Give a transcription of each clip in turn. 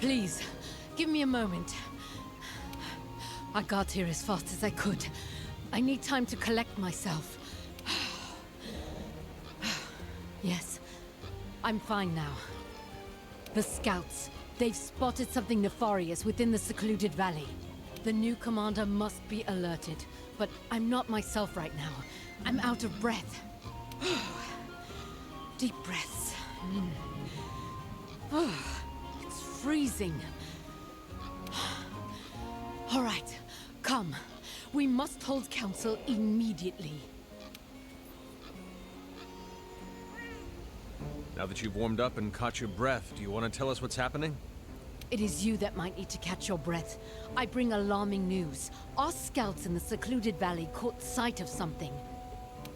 Please, give me a moment. I got here as fast as I could. I need time to collect myself. Yes, I'm fine now. The scouts, they've spotted something nefarious within the secluded valley. The new commander must be alerted, but I'm not myself right now. I'm out of breath. Deep breaths. It's freezing. All right, come. We must hold council immediately. Now that you've warmed up and caught your breath, do you want to tell us what's happening? It is you that might need to catch your breath. I bring alarming news. Our scouts in the secluded valley caught sight of something.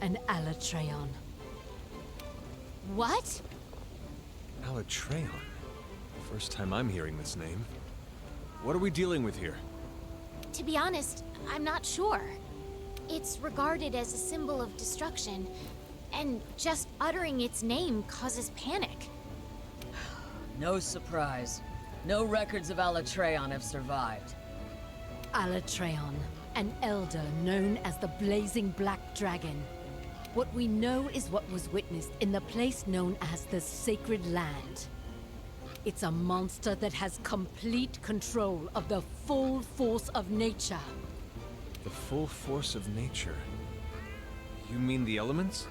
An Alatreon. What? Alatreon? First time I'm hearing this name. What are we dealing with here? To be honest, I'm not sure. It's regarded as a symbol of destruction, and just uttering its name causes panic. No surprise. No records of Alatreon have survived. Alatreon, an elder known as the Blazing Black Dragon. What we know is what was witnessed in the place known as the Sacred Land. It's a monster that has complete control of the full force of nature. The full force of nature? You mean the elements?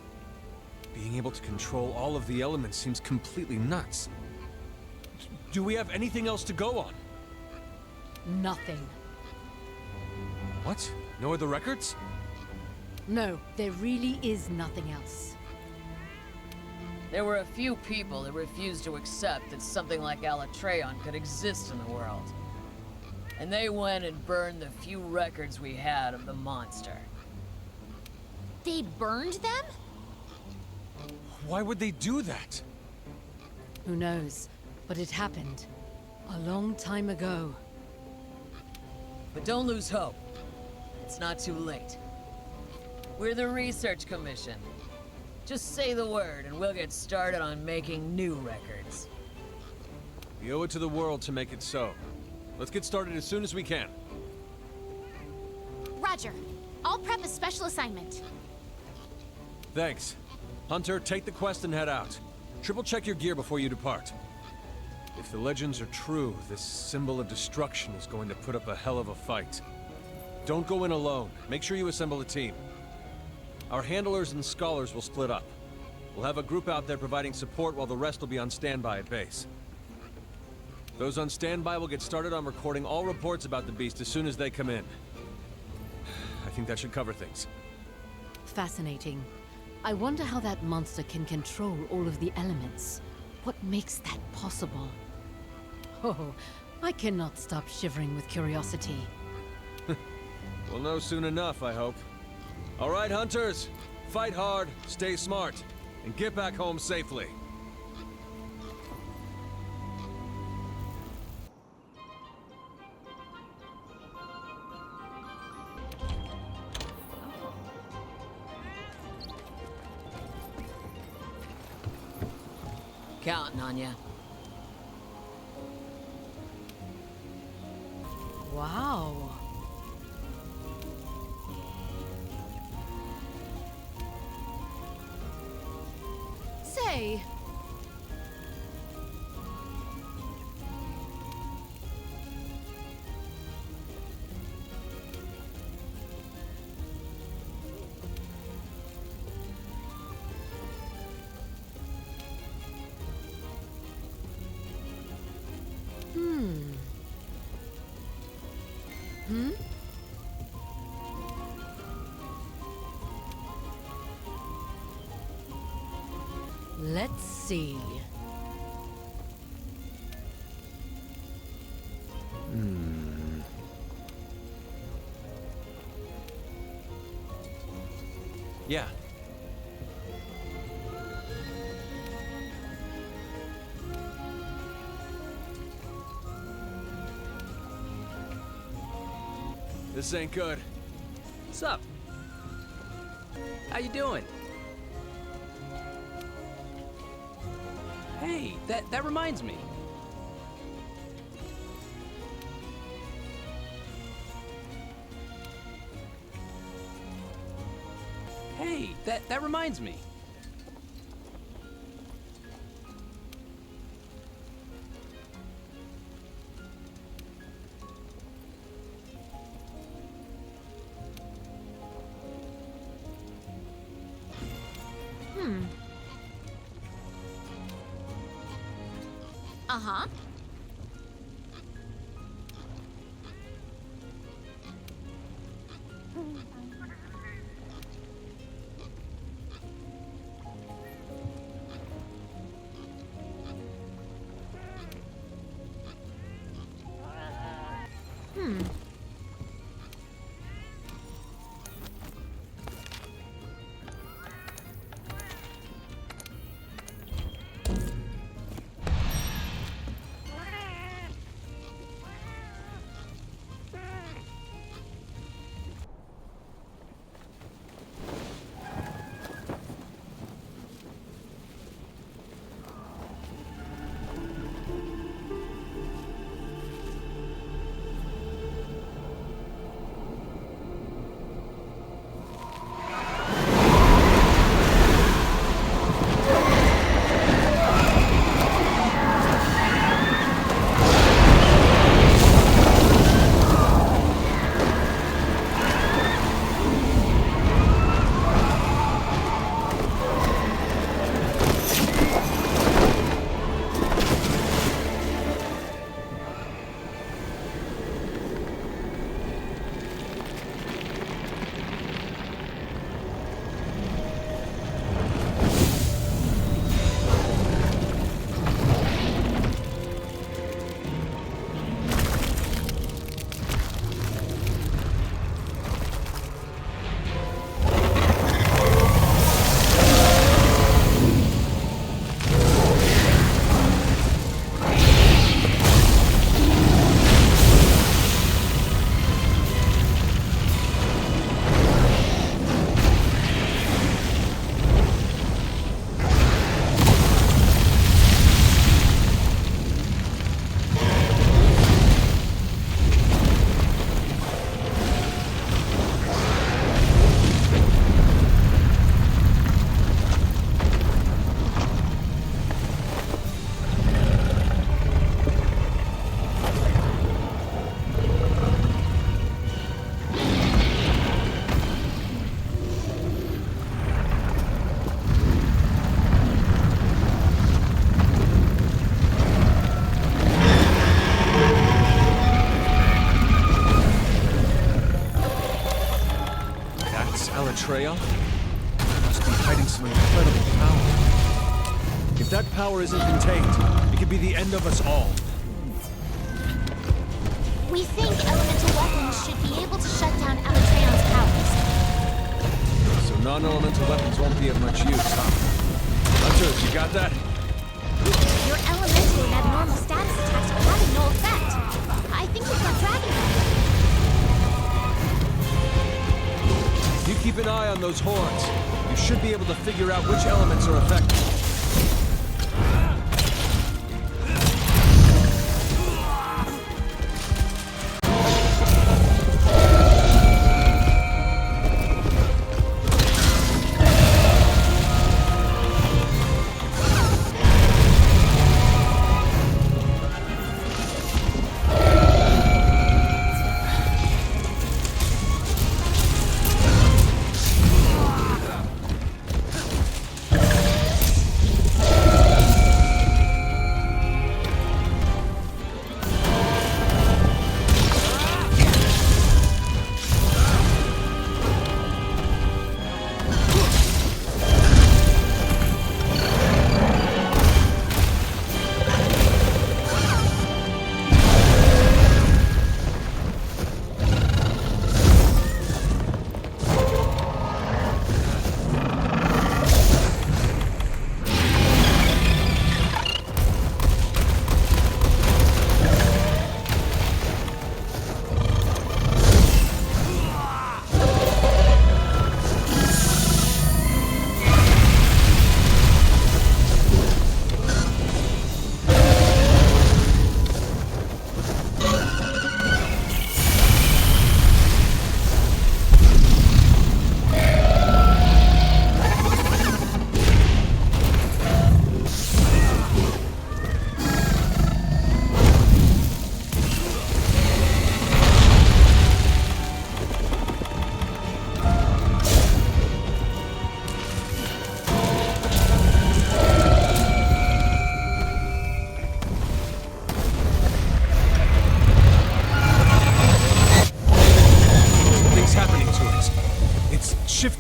Being able to control all of the elements seems completely nuts. Do we have anything else to go on? Nothing. What? No other records? No, there really is nothing else. There were a few people that refused to accept that something like Alatreon could exist in the world. And they went and burned the few records we had of the monster. They burned them? Why would they do that? Who knows? But it happened. A long time ago. But don't lose hope. It's not too late. We're the Research Commission. Just say the word and we'll get started on making new records. We owe it to the world to make it so. Let's get started as soon as we can. Roger. I'll prep a special assignment. Thanks. Hunter, take the quest and head out. Triple check your gear before you depart. If the legends are true, this symbol of destruction is going to put up a hell of a fight. Don't go in alone. Make sure you assemble a team. Our handlers and scholars will split up. We'll have a group out there providing support while the rest will be on standby at base. Those on standby will get started on recording all reports about the beast as soon as they come in. I think that should cover things. Fascinating. I wonder how that monster can control all of the elements. What makes that possible? Oh, I cannot stop shivering with curiosity. We'll know soon enough, I hope. All right, hunters. Fight hard, stay smart, and get back home safely. Counting on ya. Wow. Say, let's see. Yeah. This ain't good. What's up? How you doing? Hey, that reminds me. Hey, that reminds me. Uh-huh. Alatreon? Must be hiding some incredible power. If that power isn't contained, it could be the end of us all. We think elemental weapons should be able to shut down Alatreon's powers. So non-elemental weapons won't be of much use, huh? Hunter, you got that? Your elemental and abnormal status attacks are having no effect. I think we've got Dragon. If you keep an eye on those horns, you should be able to figure out which elements are affected.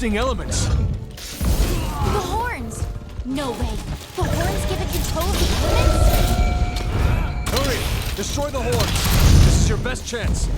shifting elements. The horns! No way! The horns give it control of the elements? Hurry! Destroy the horns! This is your best chance.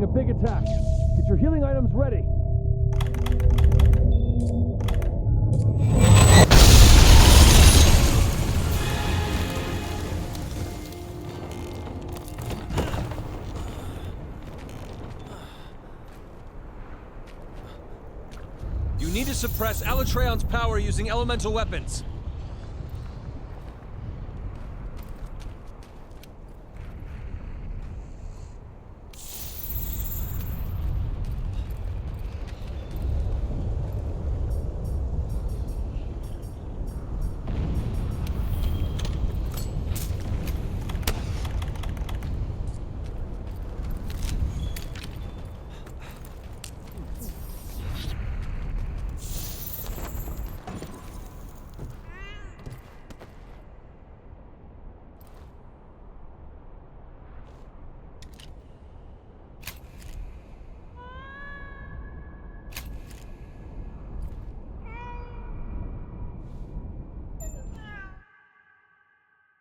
A big attack. Get your healing items ready. You need to suppress Alatreon's power using elemental weapons.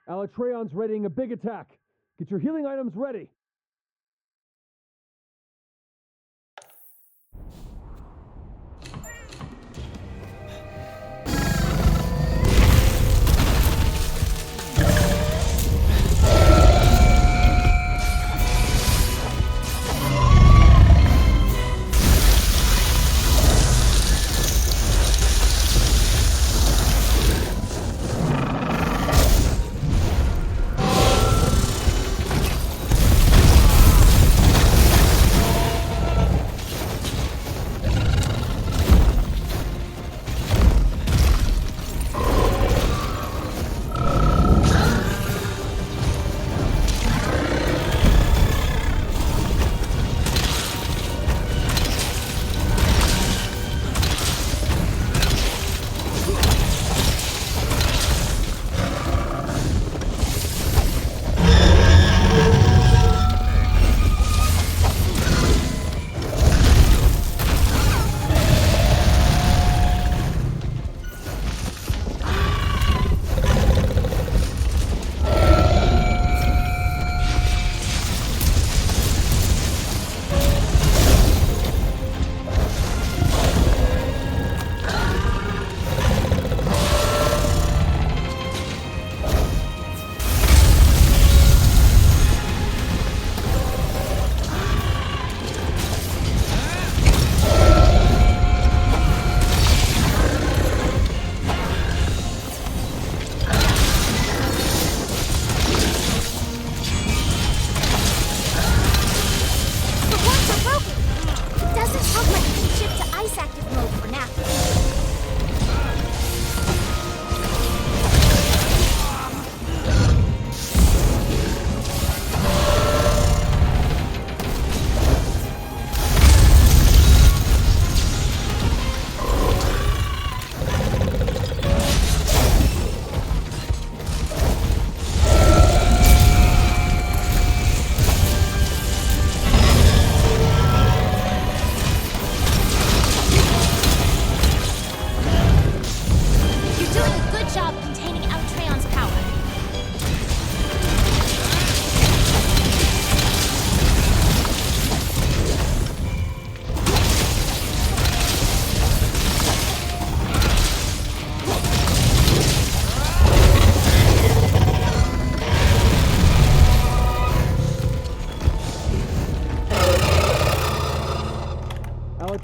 Alatreon's readying a big attack. Get your healing items ready.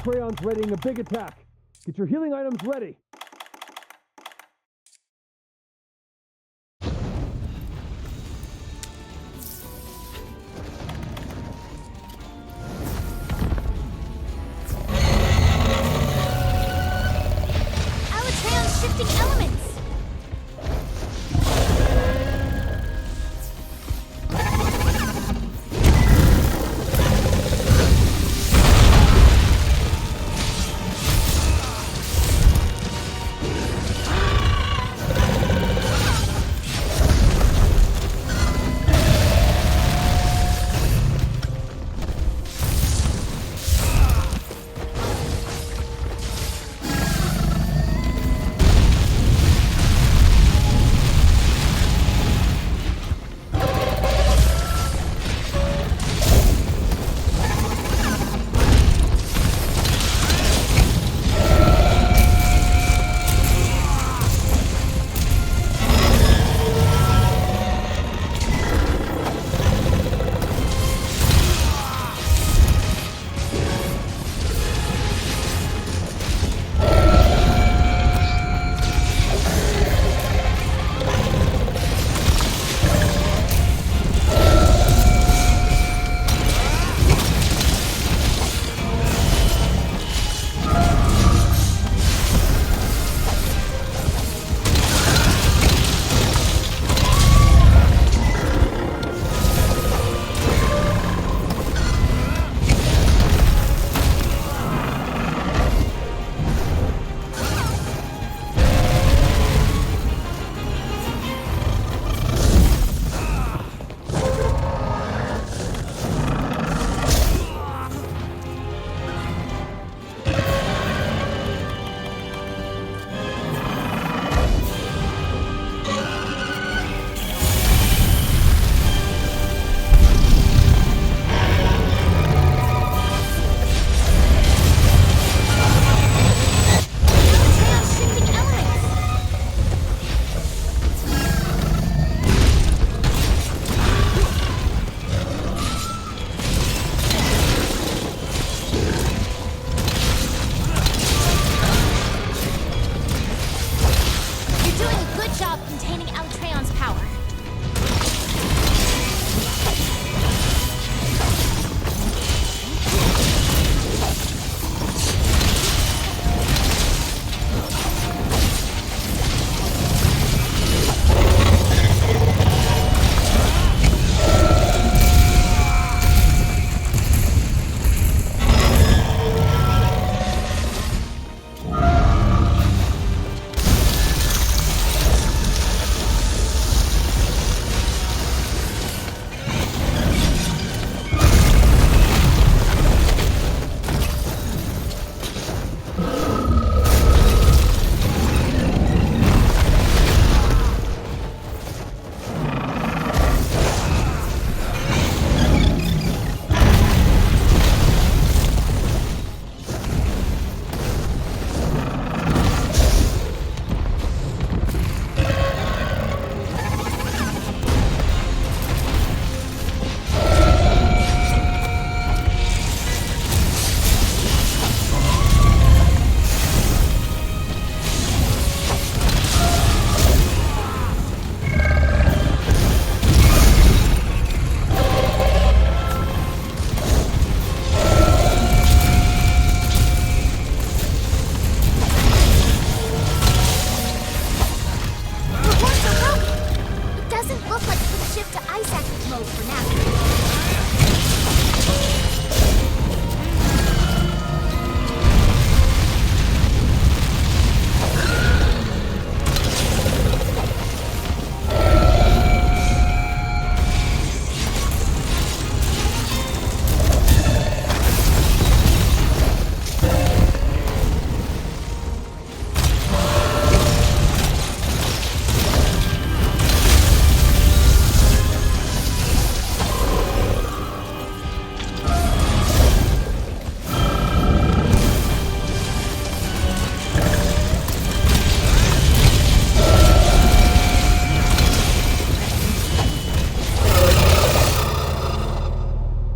Alatreon's readying a big attack. Get your healing items ready. Alatreon's shifting elements!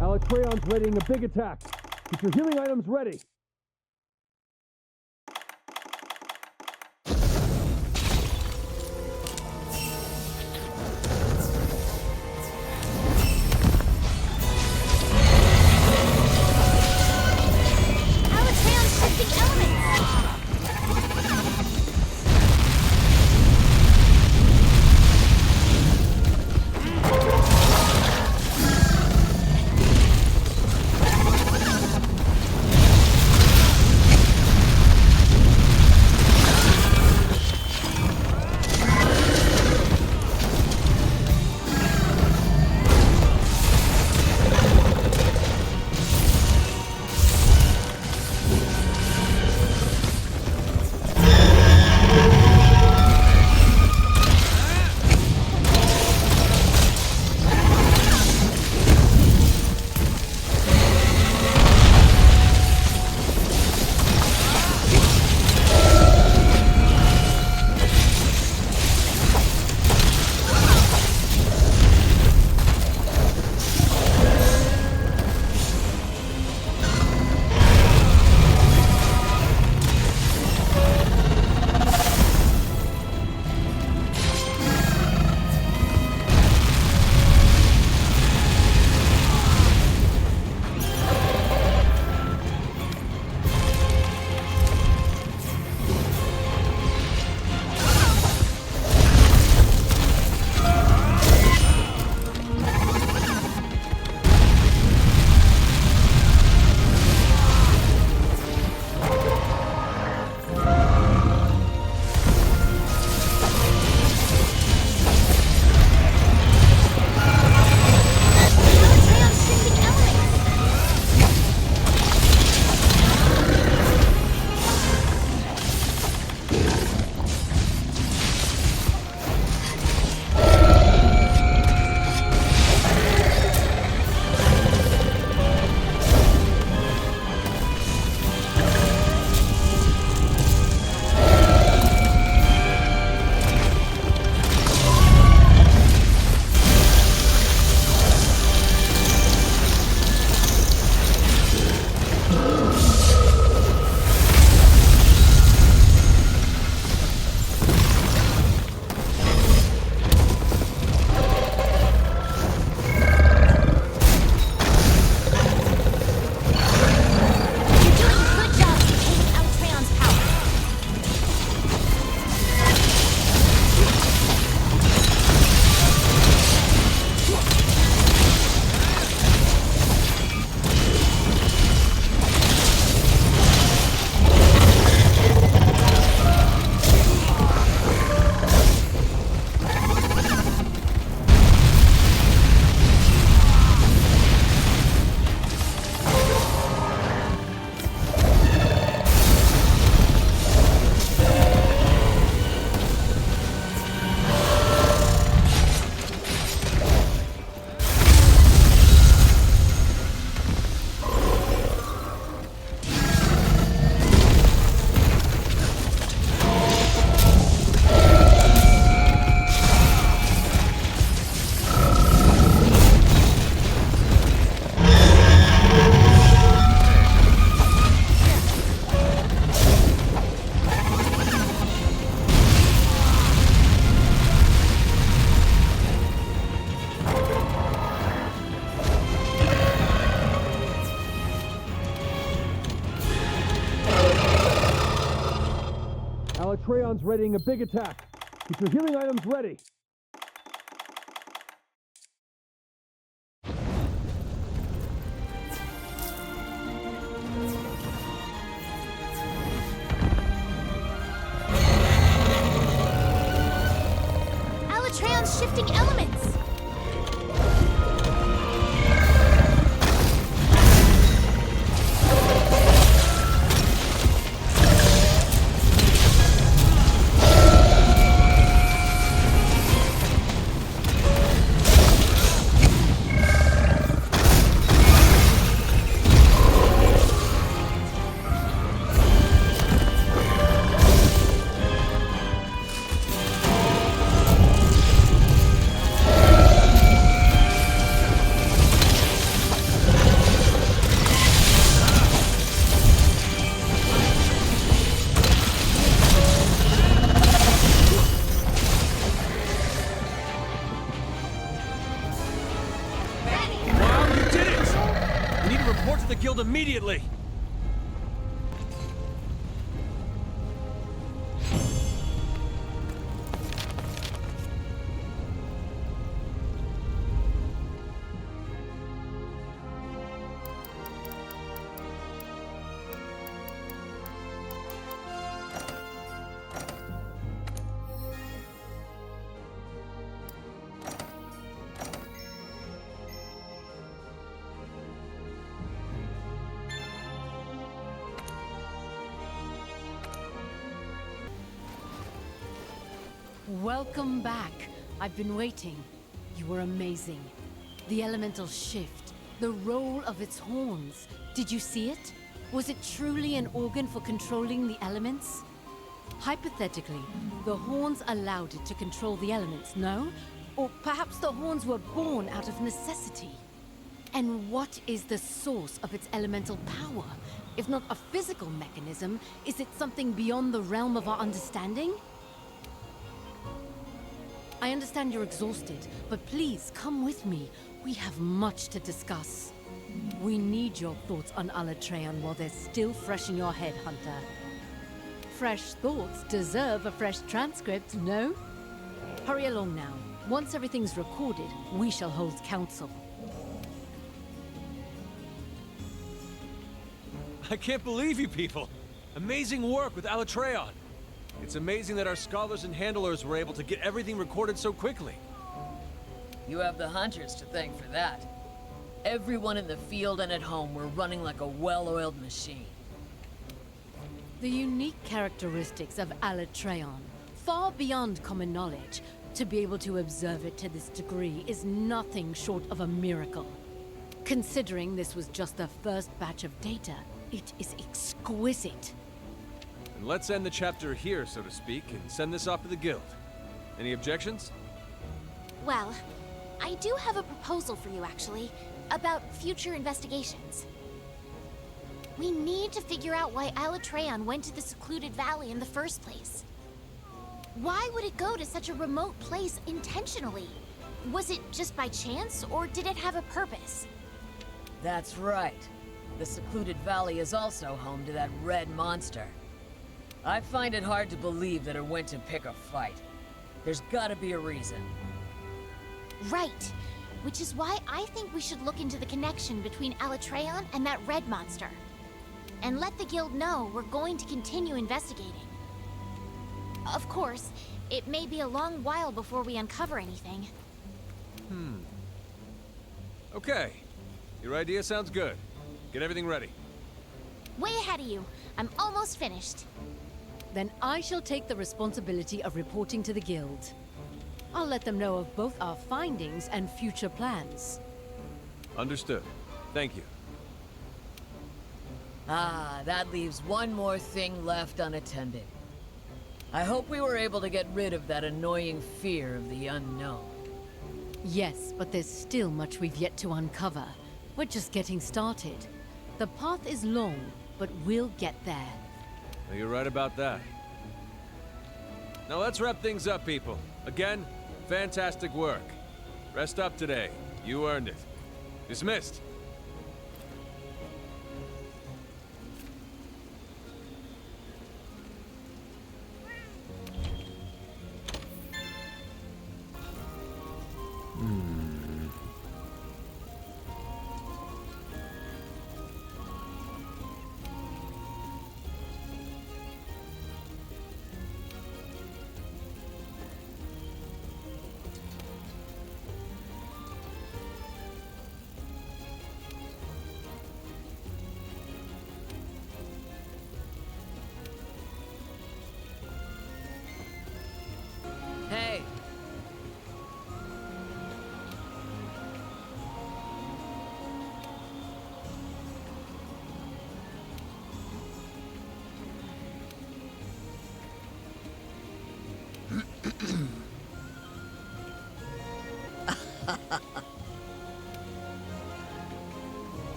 Alatreon's readying a big attack. Get your healing items ready. Alatreon's readying a big attack. Keep your healing items ready. Alatreon's shifting elements! The guild immediately! Welcome back. I've been waiting. You were amazing. The elemental shift, the roll of its horns. Did you see it? Was it truly an organ for controlling the elements? Hypothetically, the horns allowed it to control the elements, no? Or perhaps the horns were born out of necessity? And what is the source of its elemental power? If not a physical mechanism, is it something beyond the realm of our understanding? I understand you're exhausted, but please come with me. We have much to discuss. We need your thoughts on Alatreon while they're still fresh in your head, Hunter. Fresh thoughts deserve a fresh transcript, no? Hurry along now. Once everything's recorded, we shall hold council. I can't believe you people! Amazing work with Alatreon! It's amazing that our scholars and handlers were able to get everything recorded so quickly. You have the hunters to thank for that. Everyone in the field and at home were running like a well-oiled machine. The unique characteristics of Alatreon, far beyond common knowledge, to be able to observe it to this degree is nothing short of a miracle. Considering this was just the first batch of data, it is exquisite. And let's end the chapter here, so to speak, and send this off to the guild. Any objections? Well, I do have a proposal for you, actually, about future investigations. We need to figure out why Alatreon went to the secluded valley in the first place. Why would it go to such a remote place intentionally? Was it just by chance, or did it have a purpose? That's right. The secluded valley is also home to that red monster. I find it hard to believe that it went to pick a fight. There's gotta be a reason. Right. Which is why I think we should look into the connection between Alatreon and that red monster. And let the guild know we're going to continue investigating. Of course, it may be a long while before we uncover anything. Okay. Your idea sounds good. Get everything ready. Way ahead of you. I'm almost finished. Then I shall take the responsibility of reporting to the guild. I'll let them know of both our findings and future plans. Understood. Thank you. Ah, that leaves one more thing left unattended. I hope we were able to get rid of that annoying fear of the unknown. Yes, but there's still much we've yet to uncover. We're just getting started. The path is long, but we'll get there. Well, you're right about that. Now let's wrap things up, people. Again, fantastic work. Rest up today. You earned it. Dismissed.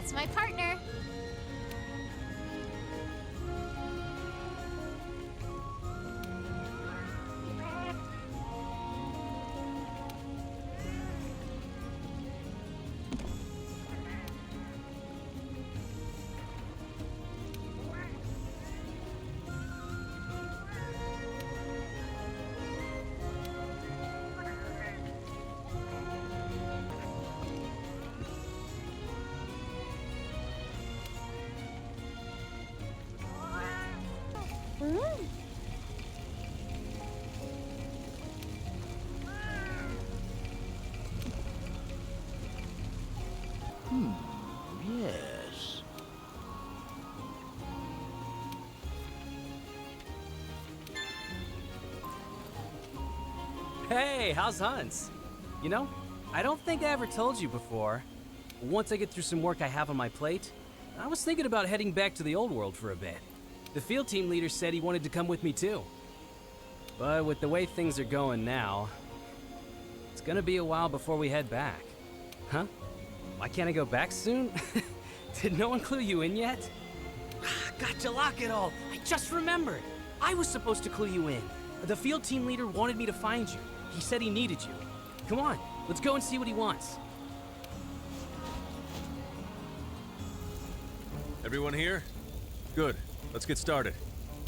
That's my partner. Yes. Hey, how's Hunts? You know, I don't think I ever told you before. Once I get through some work I have on my plate, I was thinking about heading back to the old world for a bit. The field team leader said he wanted to come with me too. But with the way things are going now, it's gonna be a while before we head back. Huh? Why can't I go back soon? Did no one clue you in yet? Gotcha, lock it all. I just remembered. I was supposed to clue you in. The field team leader wanted me to find you. He said he needed you. Come on, let's go and see what he wants. Everyone here? Good. Let's get started.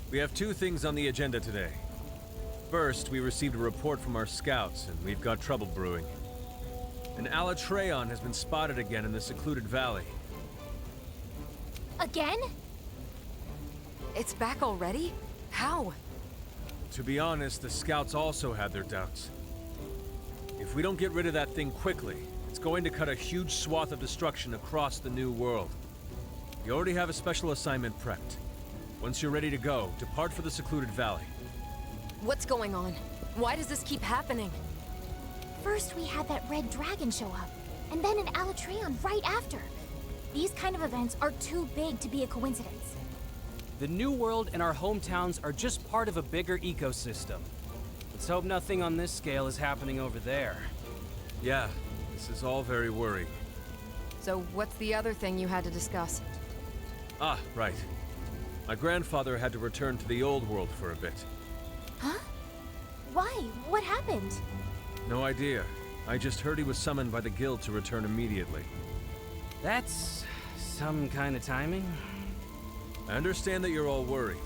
We have two things on the agenda today. First, we received a report from our scouts, and we've got trouble brewing. An Alatreon has been spotted again in the secluded valley. Again? It's back already? How? To be honest, the scouts also had their doubts. If we don't get rid of that thing quickly, it's going to cut a huge swath of destruction across the new world. We already have a special assignment prepped. Once you're ready to go, depart for the secluded valley. What's going on? Why does this keep happening? First we had that red dragon show up, and then an Alatreon right after. These kind of events are too big to be a coincidence. The new world and our hometowns are just part of a bigger ecosystem. Let's hope nothing on this scale is happening over there. Yeah, this is all very worrying. So what's the other thing you had to discuss? Ah, right. My grandfather had to return to the old world for a bit. Huh? Why? What happened? No idea. I just heard he was summoned by the guild to return immediately. That's some kind of timing. I understand that you're all worried,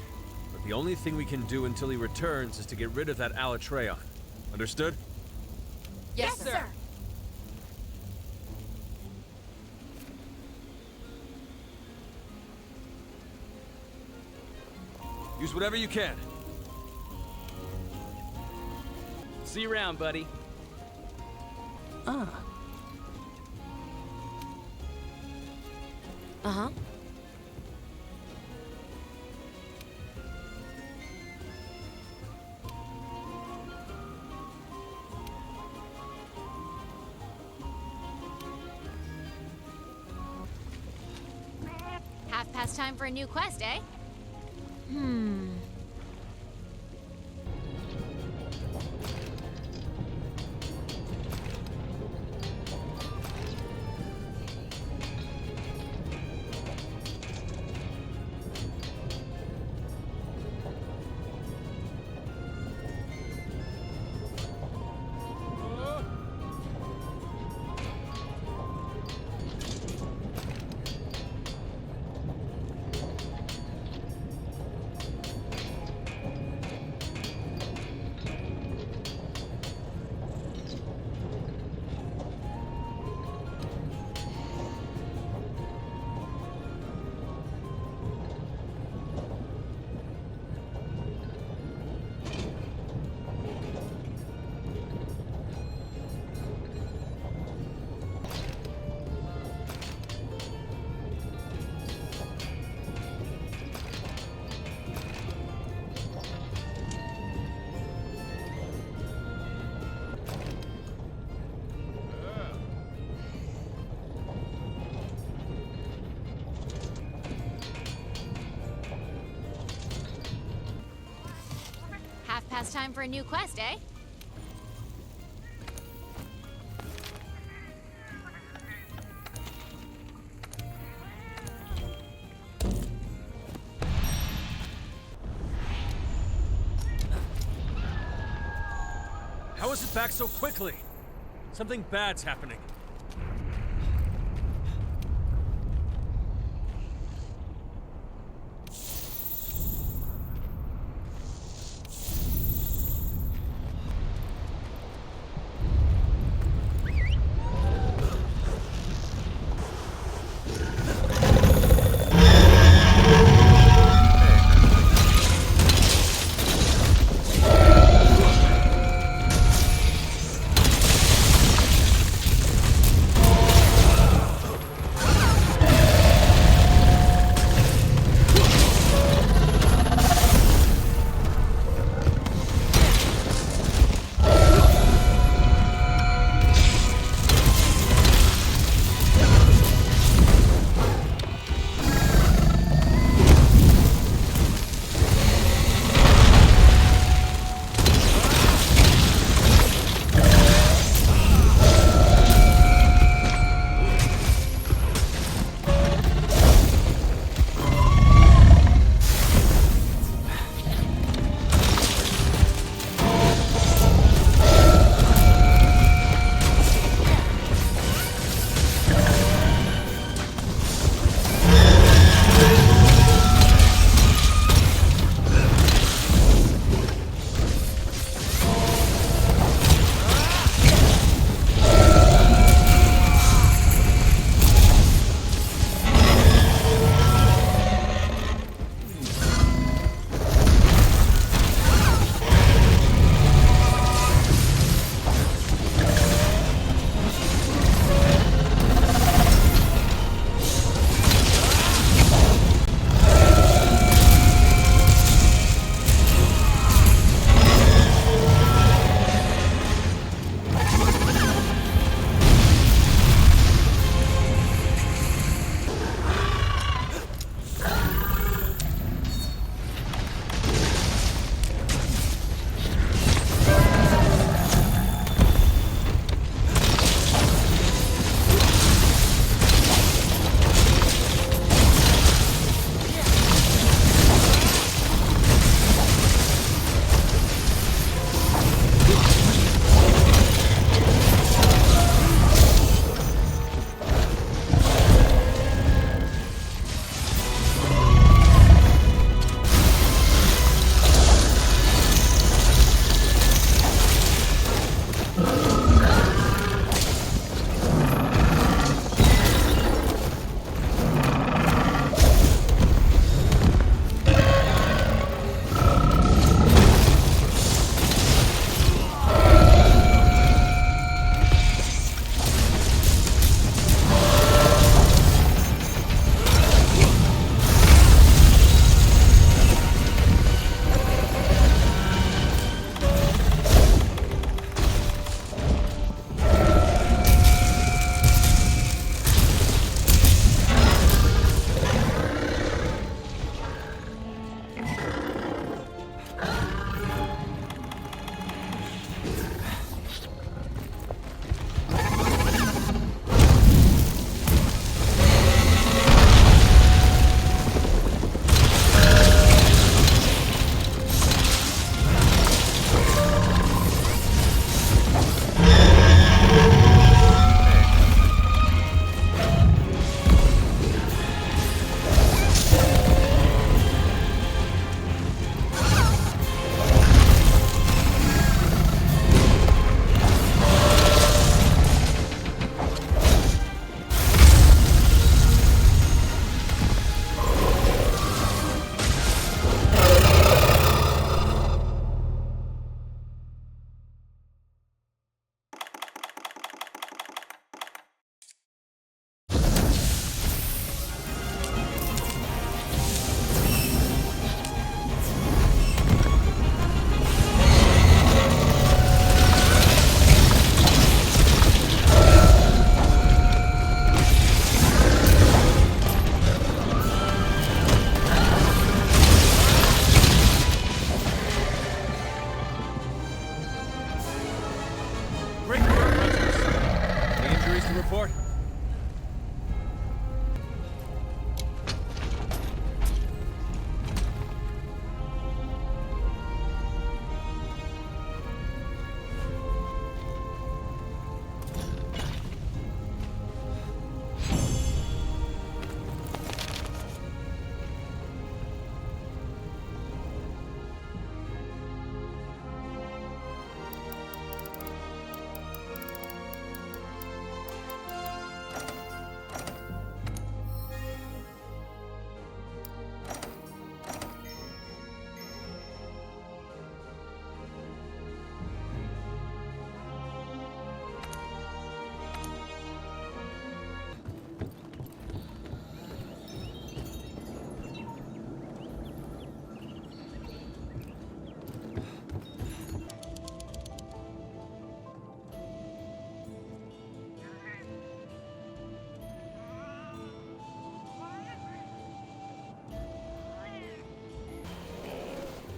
but the only thing we can do until he returns is to get rid of that Alatreon. Understood? Yes, sir. Use whatever you can. See you around, buddy. Uh-huh. Half past time for a new quest, eh? Half past time for a new quest, eh? How is it back so quickly? Something bad's happening.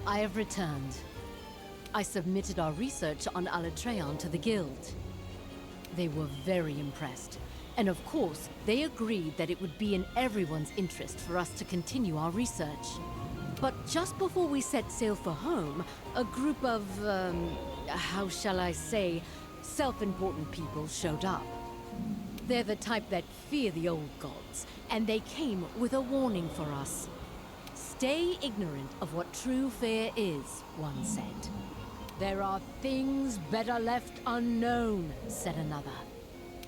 I have returned. I submitted our research on Alatreon to the Guild. They were very impressed, and of course, they agreed that it would be in everyone's interest for us to continue our research. But just before we set sail for home, a group of, how shall I say, self-important people showed up. They're the type that fear the old gods, and they came with a warning for us. Stay ignorant of what true fear is, one said. There are things better left unknown, said another.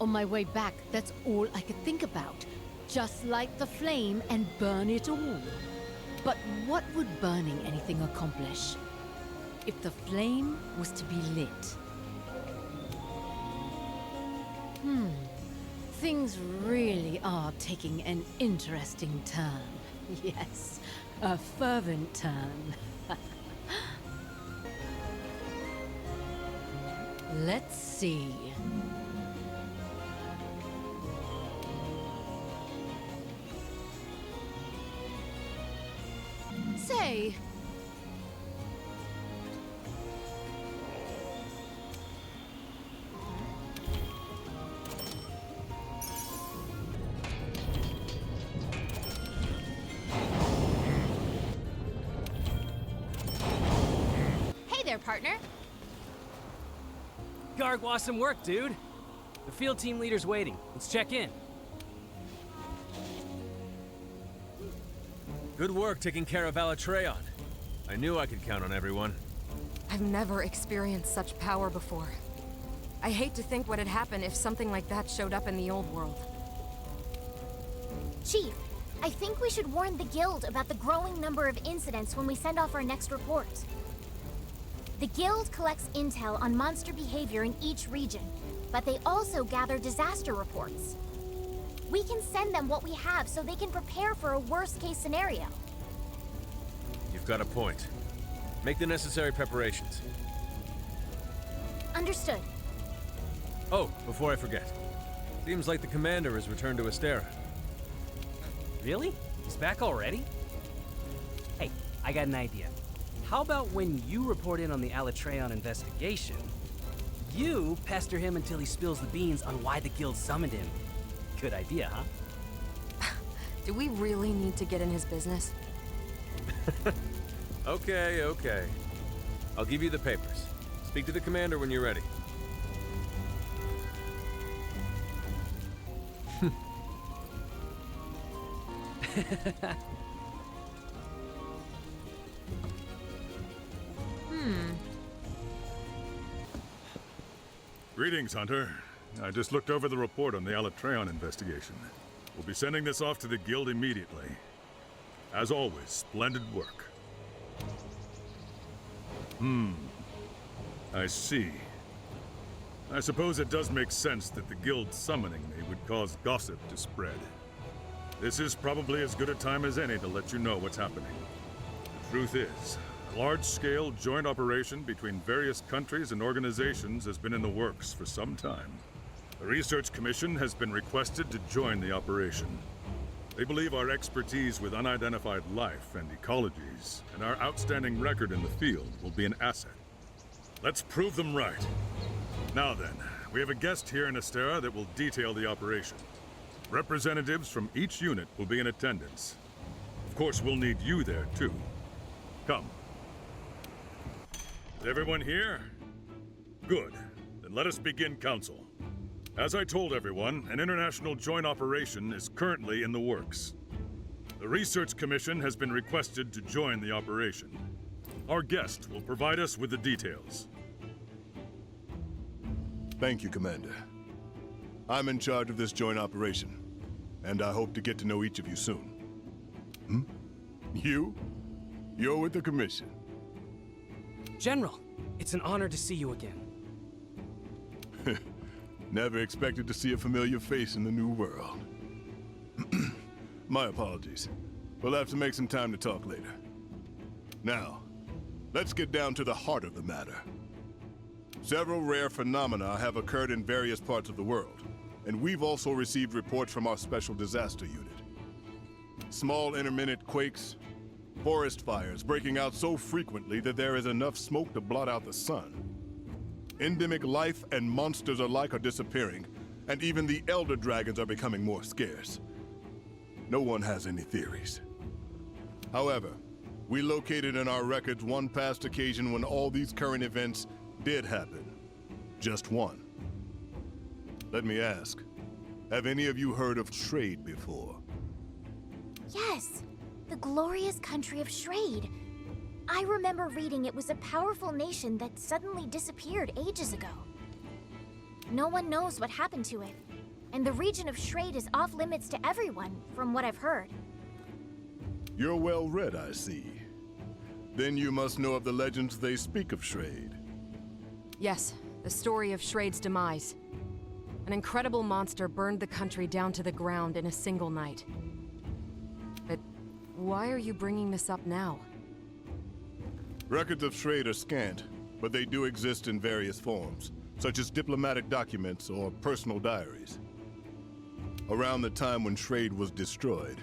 On my way back, that's all I could think about. Just light the flame and burn it all. But what would burning anything accomplish? If the flame was to be lit? Things really are taking an interesting turn. Yes, a fervent turn. Let's see. Say... Hey there, partner. Garg, awesome work, dude. The field team leader's waiting. Let's check in. Good work taking care of Alatreon. I knew I could count on everyone. I've never experienced such power before. I hate to think what had happened if something like that showed up in the old world. Chief, I think we should warn the Guild about the growing number of incidents when we send off our next report. The Guild collects intel on monster behavior in each region, but they also gather disaster reports. We can send them what we have so they can prepare for a worst-case scenario. You've got a point. Make the necessary preparations. Understood. Oh, before I forget. Seems like the commander has returned to Astera. Really? He's back already? Hey, I got an idea. How about when you report in on the Alatreon investigation, you pester him until he spills the beans on why the guild summoned him? Good idea, huh? Do we really need to get in his business? Okay, okay. I'll give you the papers. Speak to the commander when you're ready. Greetings, Hunter. I just looked over the report on the Alatreon investigation. We'll be sending this off to the Guild immediately. As always, splendid work. I see. I suppose it does make sense that the Guild summoning me would cause gossip to spread. This is probably as good a time as any to let you know what's happening. The truth is, a large-scale joint operation between various countries and organizations has been in the works for some time. The Research Commission has been requested to join the operation. They believe our expertise with unidentified life and ecologies, and our outstanding record in the field will be an asset. Let's prove them right. Now then, we have a guest here in Astera that will detail the operation. Representatives from each unit will be in attendance. Of course, we'll need you there, too. Come. Is everyone here? Good. Then let us begin council. As I told everyone, an international joint operation is currently in the works. The Research Commission has been requested to join the operation. Our guest will provide us with the details. Thank you, Commander. I'm in charge of this joint operation, and I hope to get to know each of you soon. You? You're with the Commission. General, it's an honor to see you again. Never expected to see a familiar face in the new world. My apologies. We'll have to make some time to talk later. Now, let's get down to the heart of the matter. Several rare phenomena have occurred in various parts of the world, and we've also received reports from our Special Disaster Unit. Small intermittent quakes, Forest fires breaking out so frequently that there is enough smoke to blot out the sun. Endemic life and monsters alike are disappearing, and even the Elder Dragons are becoming more scarce. No one has any theories. However, we located in our records one past occasion when all these current events did happen. Just one. Let me ask, have any of you heard of trade before? Yes, the glorious country of Shrade. I remember reading it was a powerful nation that suddenly disappeared ages ago. No one knows what happened to it, and the region of Shrade is off limits to everyone, from what I've heard. You're well read, I see. Then you must know of the legends they speak of Shrade. Yes, the story of Shrade's demise. An incredible monster burned the country down to the ground in a single night. But why are you bringing this up now? Records of Shrade are scant, but they do exist in various forms, such as diplomatic documents or personal diaries. Around the time when Shrade was destroyed,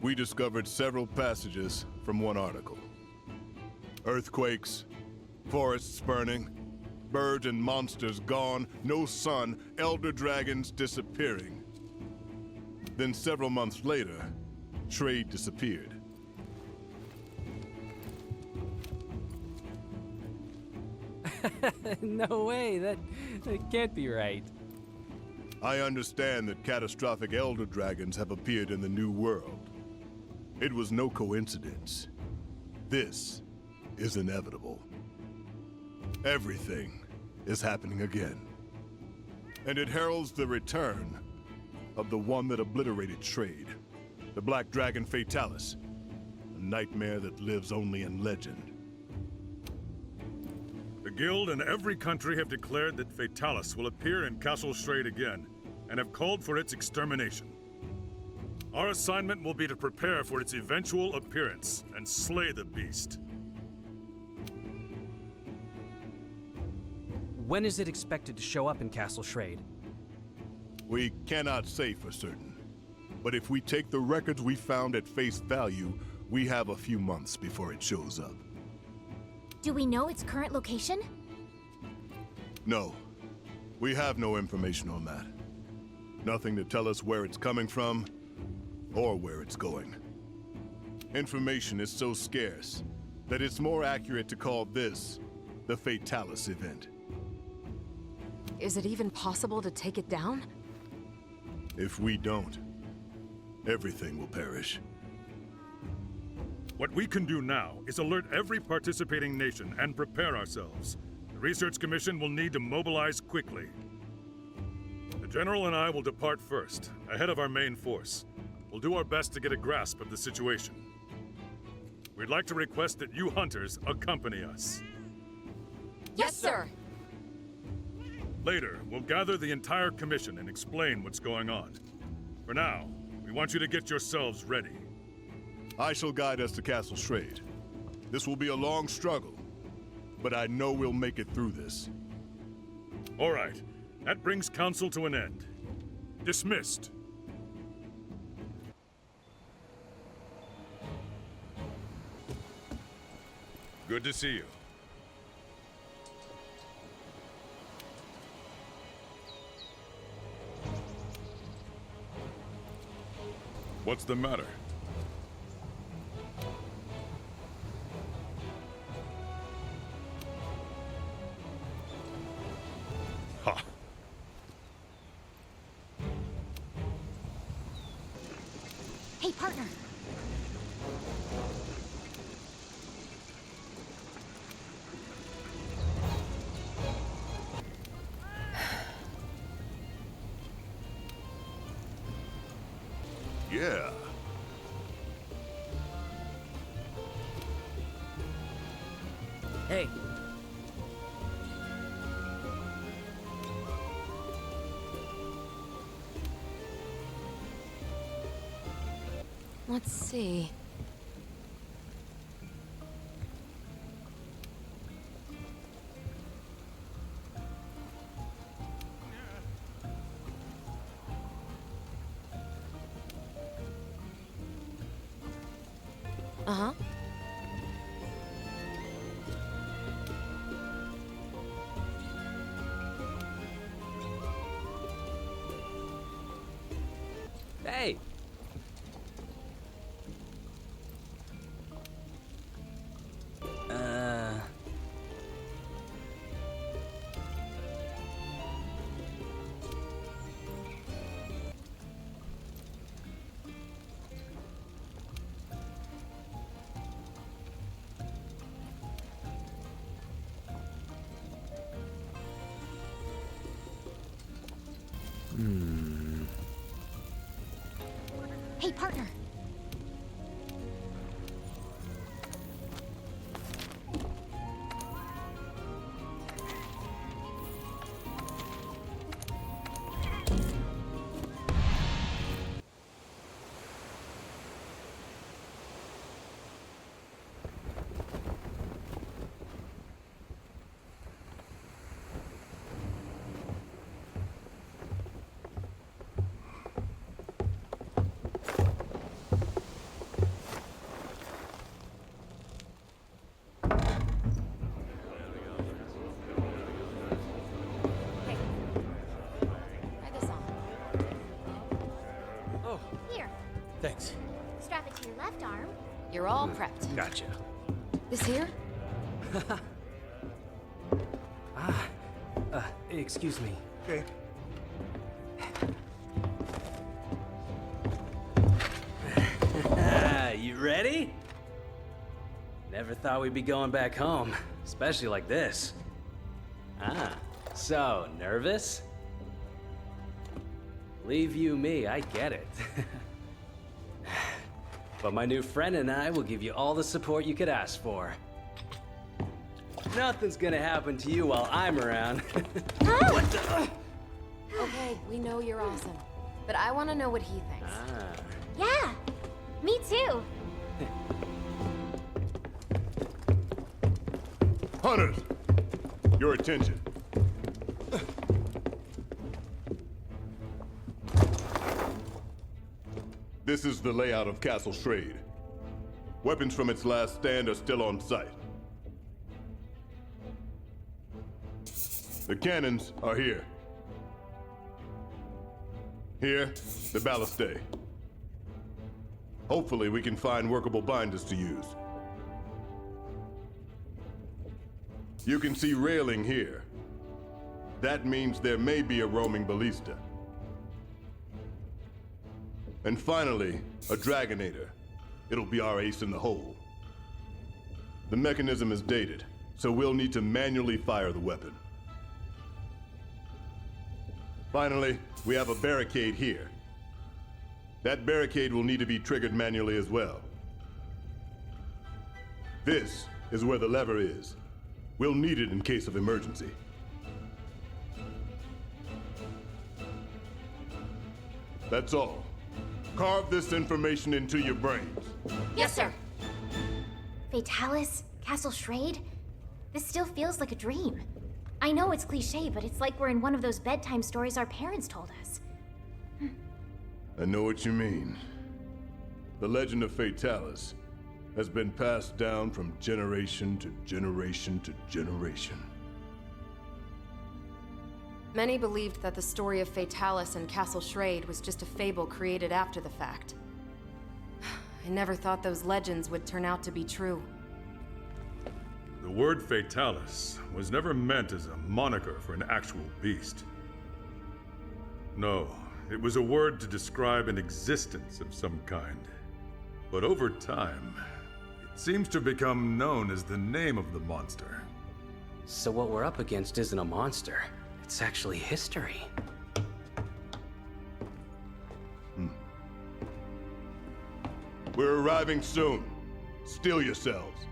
we discovered several passages from one article. Earthquakes, forests burning, birds and monsters gone, no sun, elder dragons disappearing. Then several months later, Shrade disappeared. No way, that can't be right. I understand that catastrophic elder dragons have appeared in the New World. It was no coincidence. This is inevitable. Everything is happening again. And it heralds the return of the one that obliterated Shrade, the Black Dragon Fatalis, a nightmare that lives only in legend. The Guild and every country have declared that Fatalis will appear in Castle Shrade again, and have called for its extermination. Our assignment will be to prepare for its eventual appearance and slay the beast. When is it expected to show up in Castle Shrade? We cannot say for certain, but if we take the records we found at face value, we have a few months before it shows up. Do we know its current location? No, we have no information on that. Nothing to tell us where it's coming from, or where it's going. Information is so scarce that it's more accurate to call this the Fatalis event. Is it even possible to take it down? If we don't, everything will perish. What we can do now is alert every participating nation and prepare ourselves. The Research Commission will need to mobilize quickly. The General and I will depart first, ahead of our main force. We'll do our best to get a grasp of the situation. We'd like to request that you hunters accompany us. Yes, sir! Later, we'll gather the entire commission and explain what's going on. For now, we want you to get yourselves ready. I shall guide us to Castle Shrade. This will be a long struggle, but I know we'll make it through this. All right, that brings council to an end. Dismissed. Good to see you. What's the matter? Ha! Hey, partner. Yeah. Hey, Let's see. Uh-huh. Hey! Hey, partner. Try this on. Oh, Here, thanks. strap it to your left arm. You're all prepped. Gotcha. This here? Excuse me. Okay. You ready? Never thought we'd be going back home, especially like this. So, nervous? Leave you me, I get it. But my new friend and I will give you all the support you could ask for. Nothing's gonna happen to you while I'm around. What the? Okay, we know you're awesome. But I want to know what he thinks. Yeah, me too. Hunters! Your attention. This is the layout of Castle Schrade. Weapons from its last stand are still on site. The cannons are here. Here, the ballistae. Hopefully we can find workable binders to use. You can see railing here. That means there may be a roaming ballista. And finally, a Dragonator. It'll be our ace in the hole. The mechanism is dated, so we'll need to manually fire the weapon. Finally, we have a barricade here. That barricade will need to be triggered manually as well. This is where the lever is. We'll need it in case of emergency. That's all. Carve this information into your brains. Yes, sir. Fatalis, Castle Schrade? This still feels like a dream. I know it's cliche, but it's like we're in one of those bedtime stories our parents told us. I know what you mean. The legend of Fatalis has been passed down from generation to generation to generation. Many believed that the story of Fatalis and Castle Schrade was just a fable created after the fact. I never thought those legends would turn out to be true. The word Fatalis was never meant as a moniker for an actual beast. No, it was a word to describe an existence of some kind. But over time, it seems to become known as the name of the monster. So what we're up against isn't a monster. It's actually history. We're arriving soon. Steel yourselves.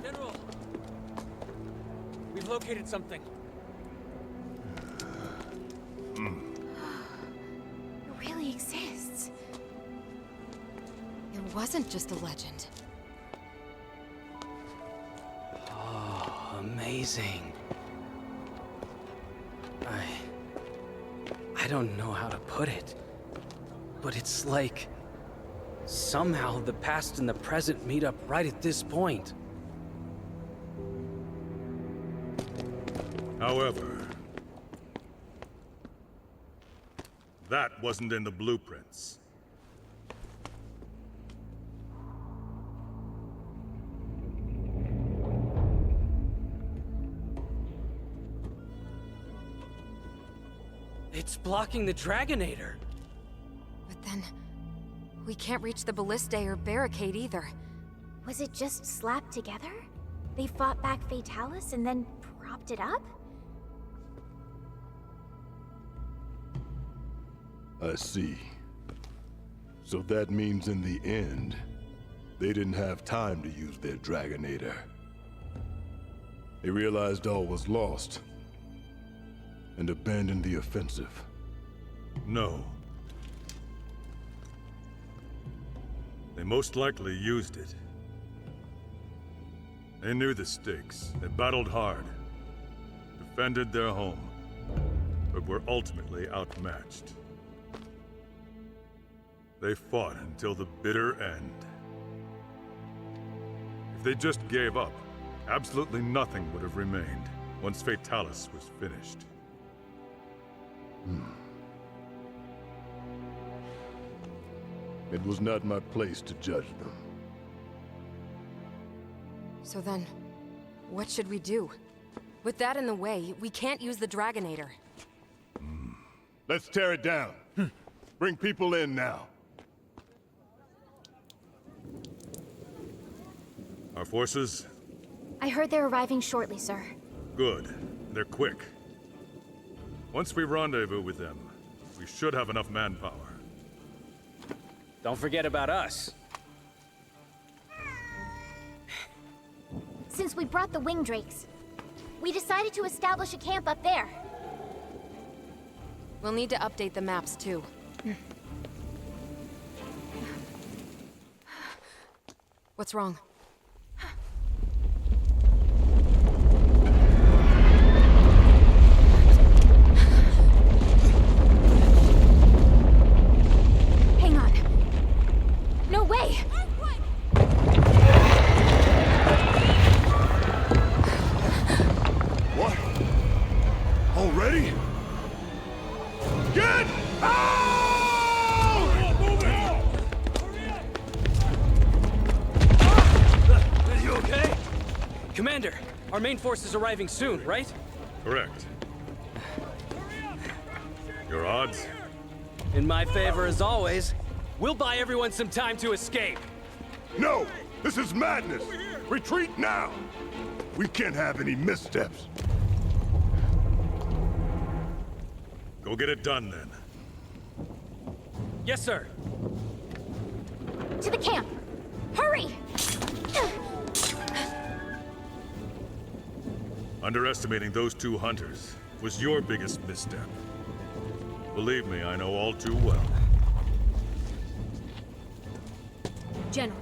General! We've located something. It really exists. It wasn't just a legend. amazing. I don't know how to put it, but it's like somehow the past and the present meet up right at this point. However, that wasn't in the blueprints. It's blocking the Dragonator. But then, we can't reach the ballistae or barricade either. Was it just slapped together? They fought back Fatalis and then propped it up? I see. So that means in the end, they didn't have time to use their Dragonator. They realized all was lost and abandoned the offensive. No. They most likely used it. They knew the stakes. They battled hard, defended their home, but were ultimately outmatched. They fought until the bitter end. If they just gave up, absolutely nothing would have remained once Fatalis was finished. It was not my place to judge them. So then, what should we do? With that in the way, we can't use the Dragonator. Let's tear it down. Bring people in now. Our forces? I heard they're arriving shortly, sir. Good. They're quick. Once we rendezvous with them, we should have enough manpower. Don't forget about us. Since we brought the wing drakes, we decided to establish a camp up there. We'll need to update the maps too. What's wrong? Hang on. No way! What? Already? Get out! Move it! Are you okay? Commander, our main force is arriving soon, right? Correct. Your odds? In my favor as always. We'll buy everyone some time to escape. No! This is madness! Retreat now! We can't have any missteps. Go get it done, then. Yes, sir. To the camp! Hurry! Underestimating those two hunters was your biggest misstep. Believe me, I know all too well. General.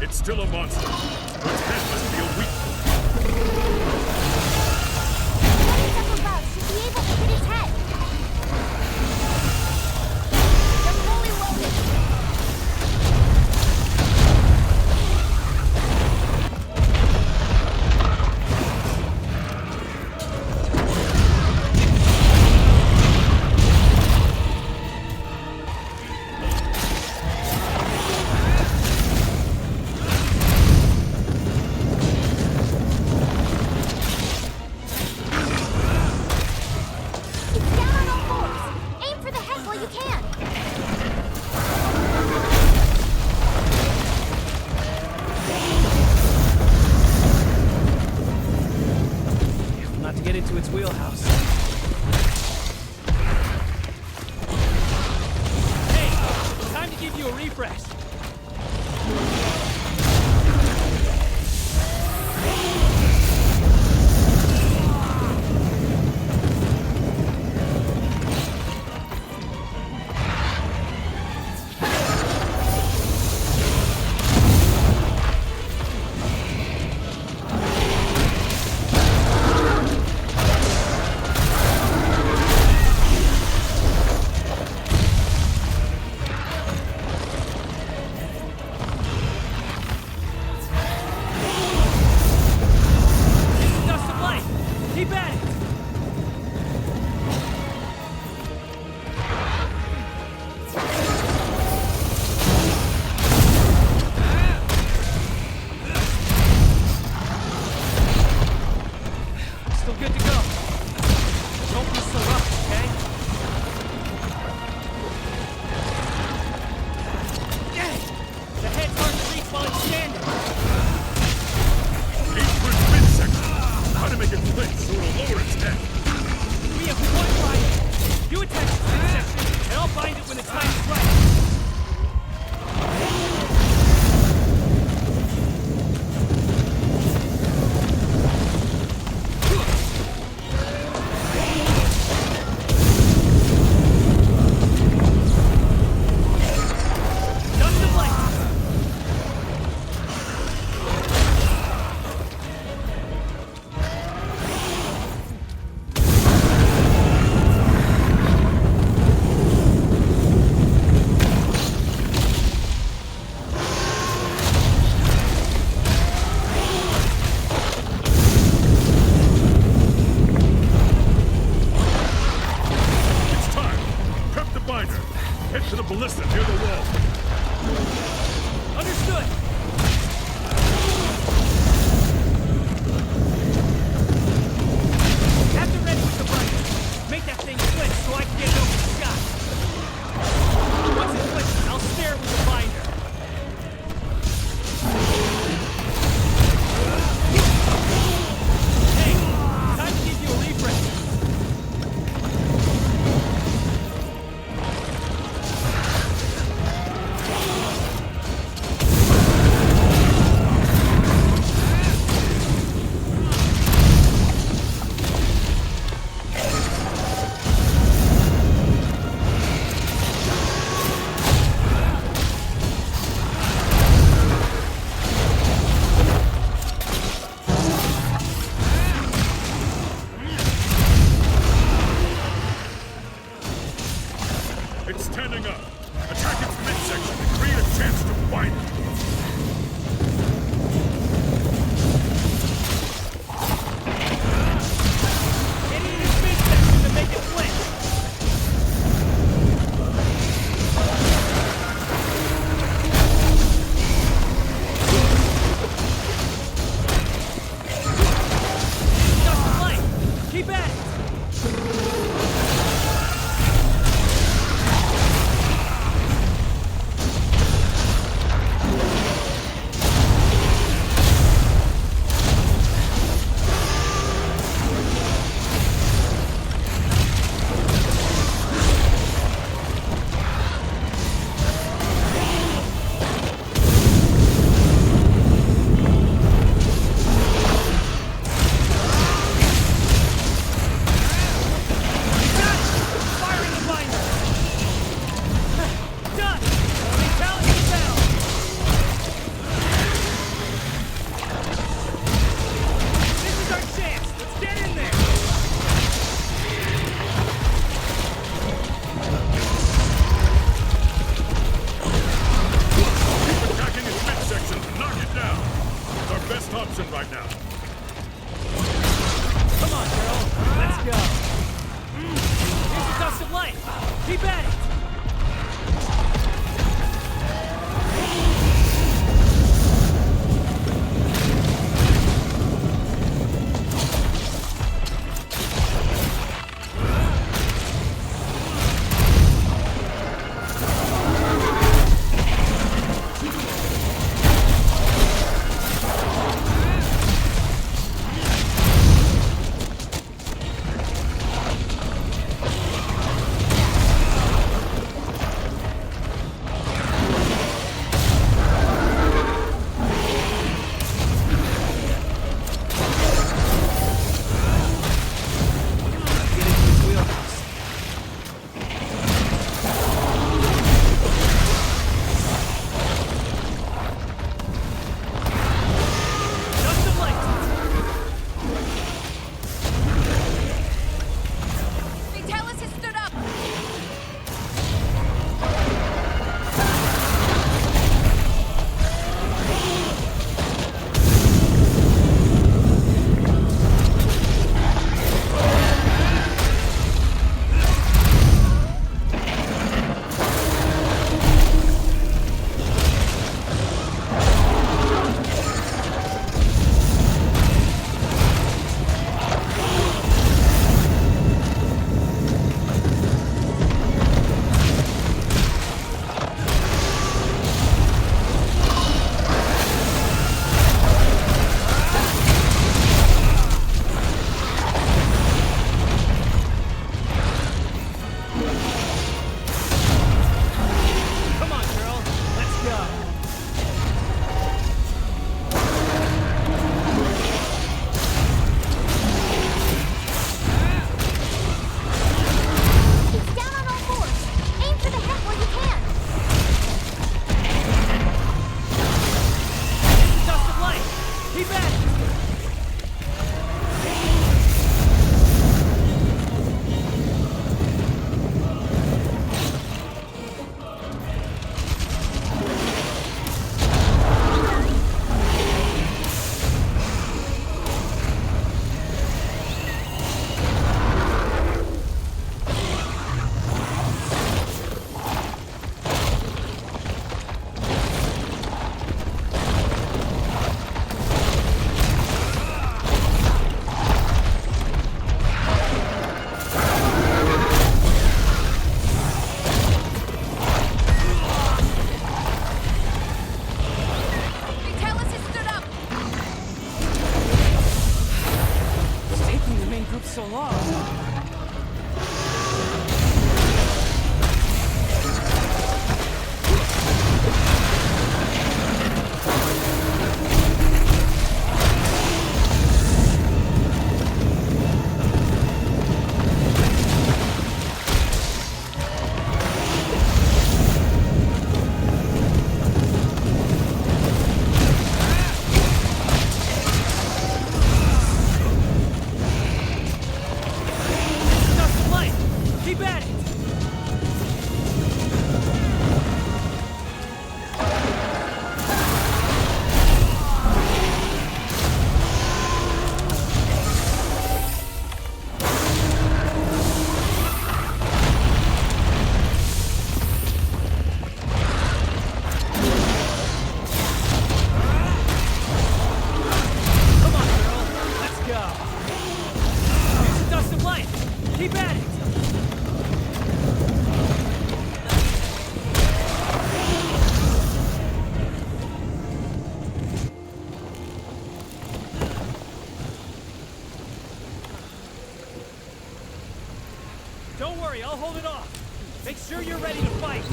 It's still a monster. Its head must be refresh. Keep at it! Still good to go. Don't be so rough, okay? Yeah! The head's hard to reach while it's standing. Aim for its midsection. How to make it flinch so it'll lower its head. We have one binder. You attack its midsection, and I'll bind it when the time is right. Head to the ballista near the wall. Understood! Have it ready with the binder. Make that thing flinch so I can get it over the shot. Once it flinches, I'll snare it with the binder. Hey, time to give you a refresh. It's standing up. Attack its midsection and create a chance to bind it. Get in its midsection to make it flinch. Just a light. Keep at it. you're ready to fight!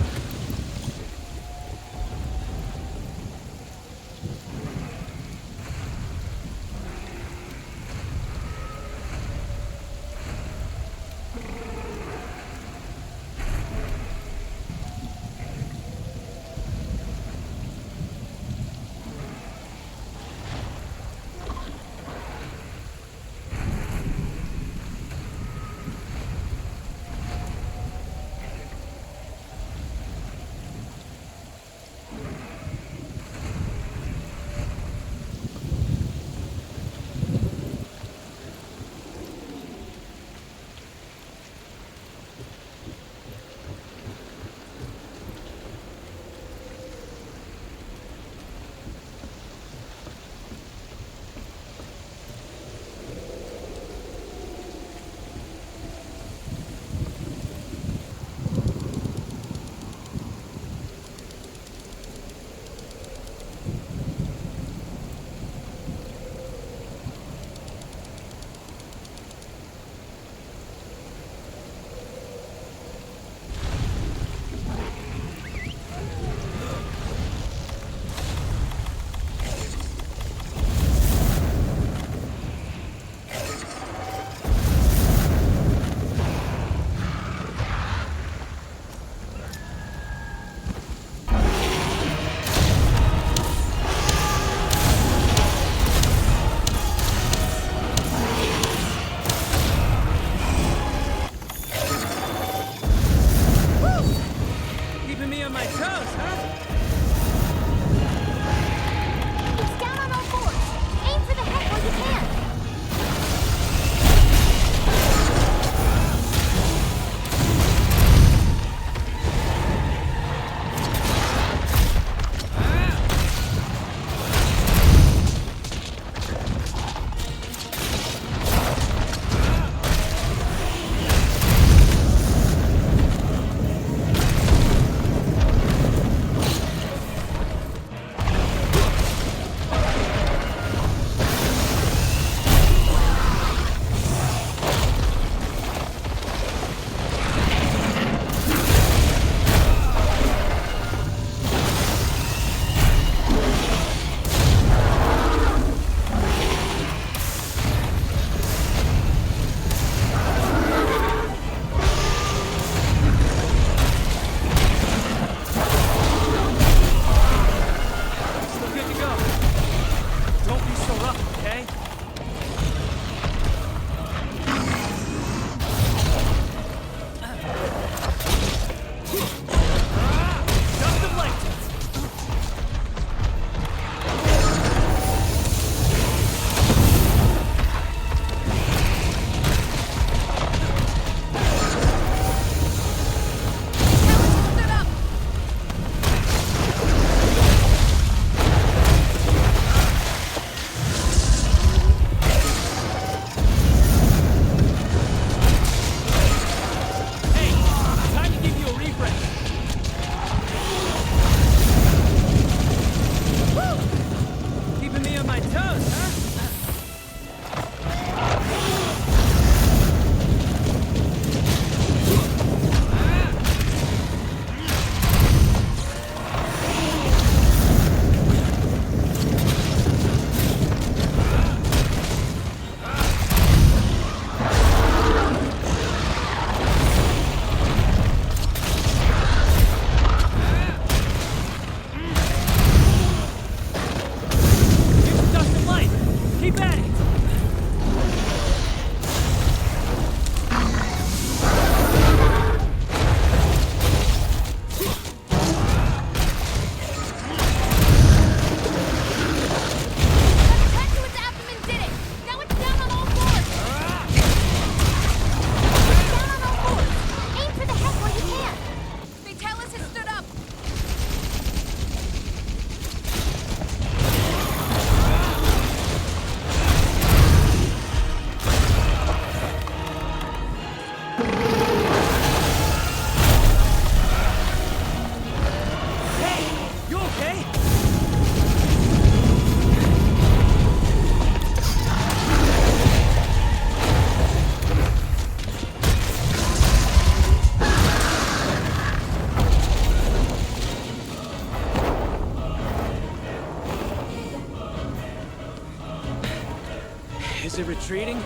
Is it retreating?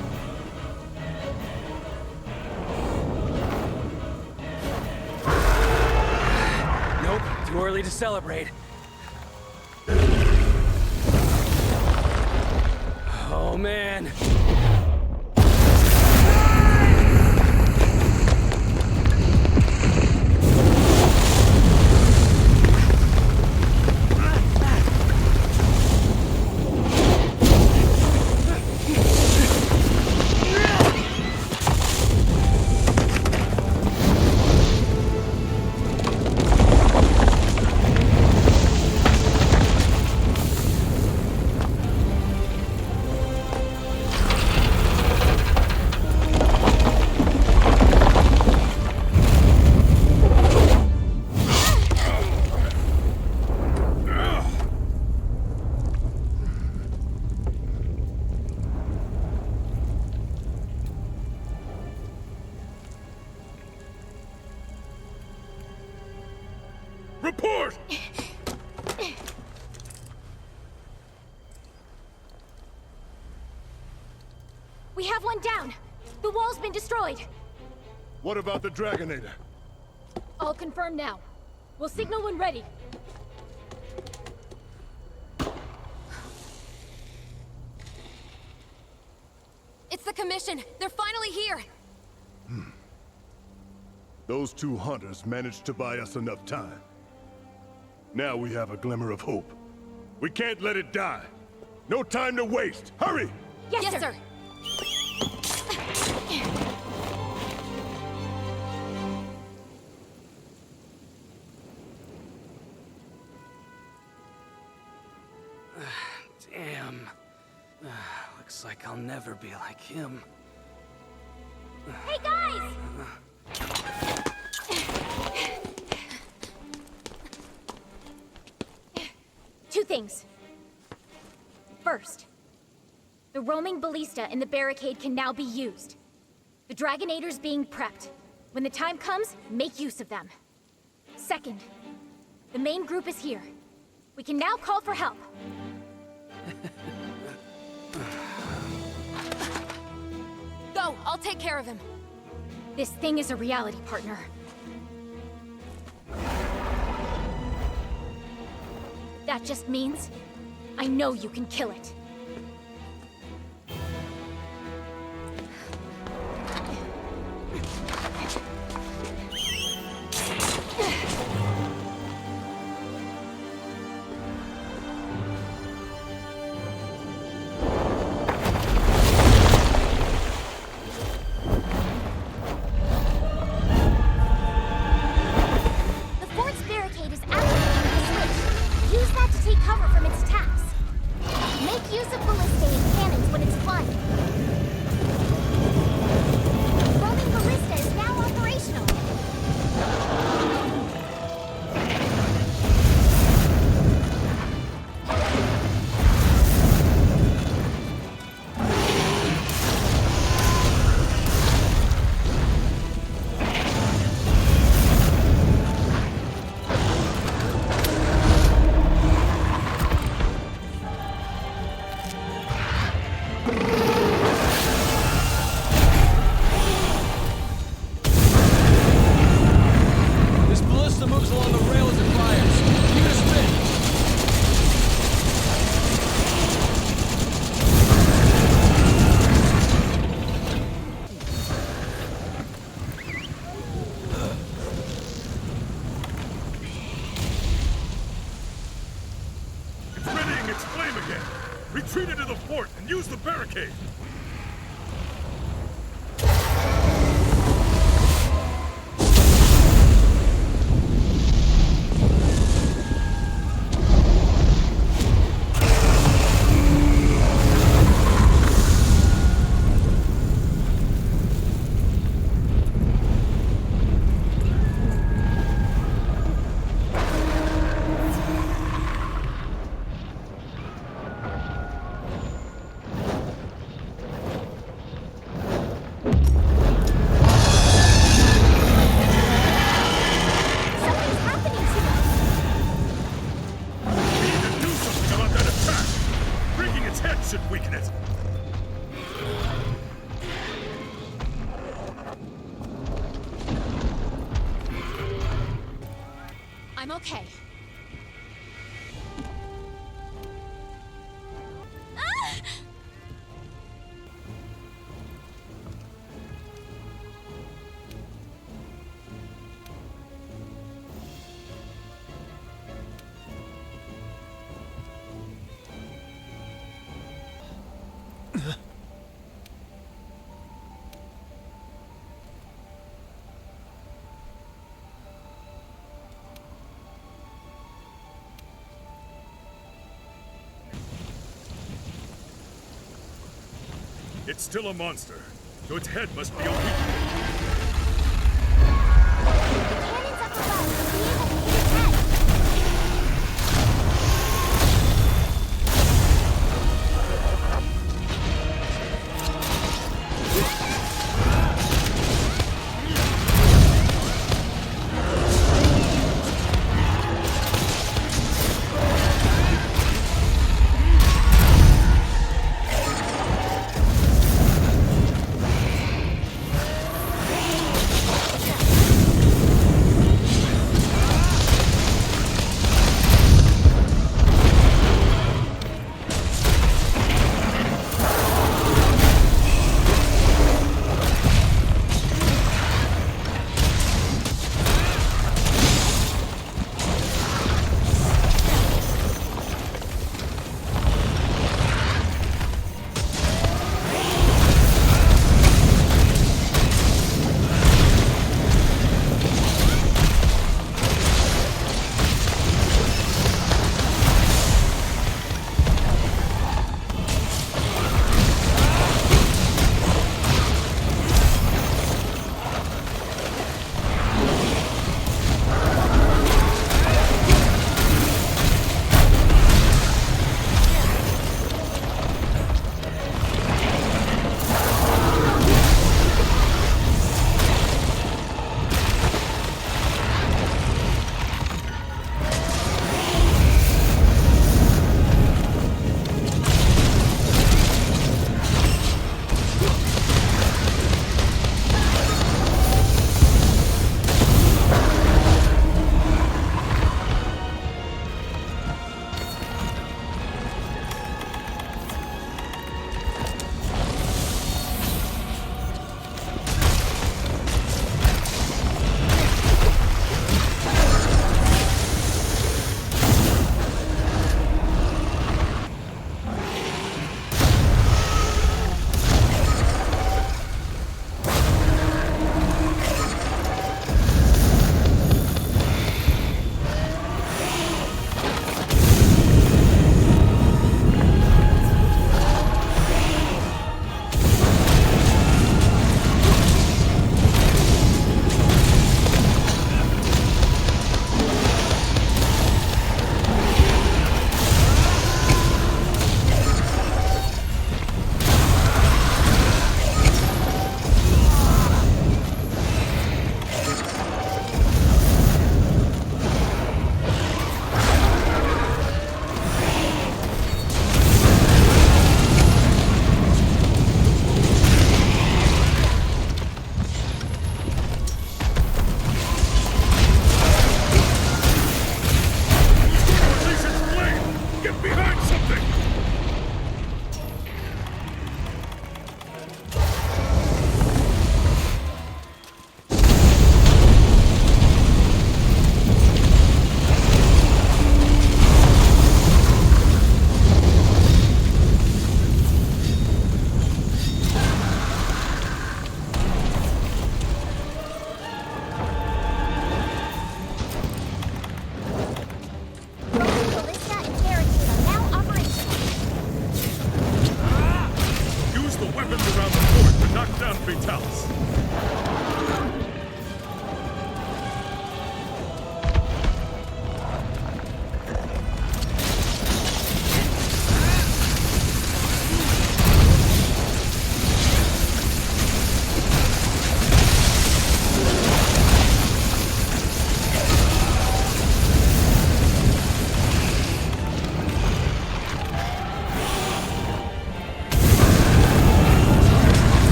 Nope, too early to celebrate. Oh man. Report! We have one down. The wall's been destroyed. What about the Dragonator? I'll confirm now. We'll signal when ready. It's the Commission! They're finally here! Those two hunters managed to buy us enough time. Now we have a glimmer of hope. We can't let it die. No time to waste. Hurry! Yes, sir. Damn. Looks like I'll never be like him. Hey, guys! Two things. First, the roaming ballista in the barricade can now be used. The Dragonator's being prepped. When the time comes, make use of them. Second, the main group is here. We can now call for help. Go! I'll take care of him! This thing is a reality, partner. That just means I know you can kill it. Retreat into the fort and use the barricade! I'm okay. Ah! It's still a monster, so its head must be a weak link. Cannons up above will be able to hit its head.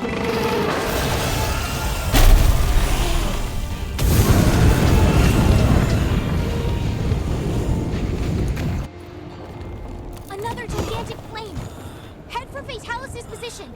Another gigantic flame! Head for Fatalis' position!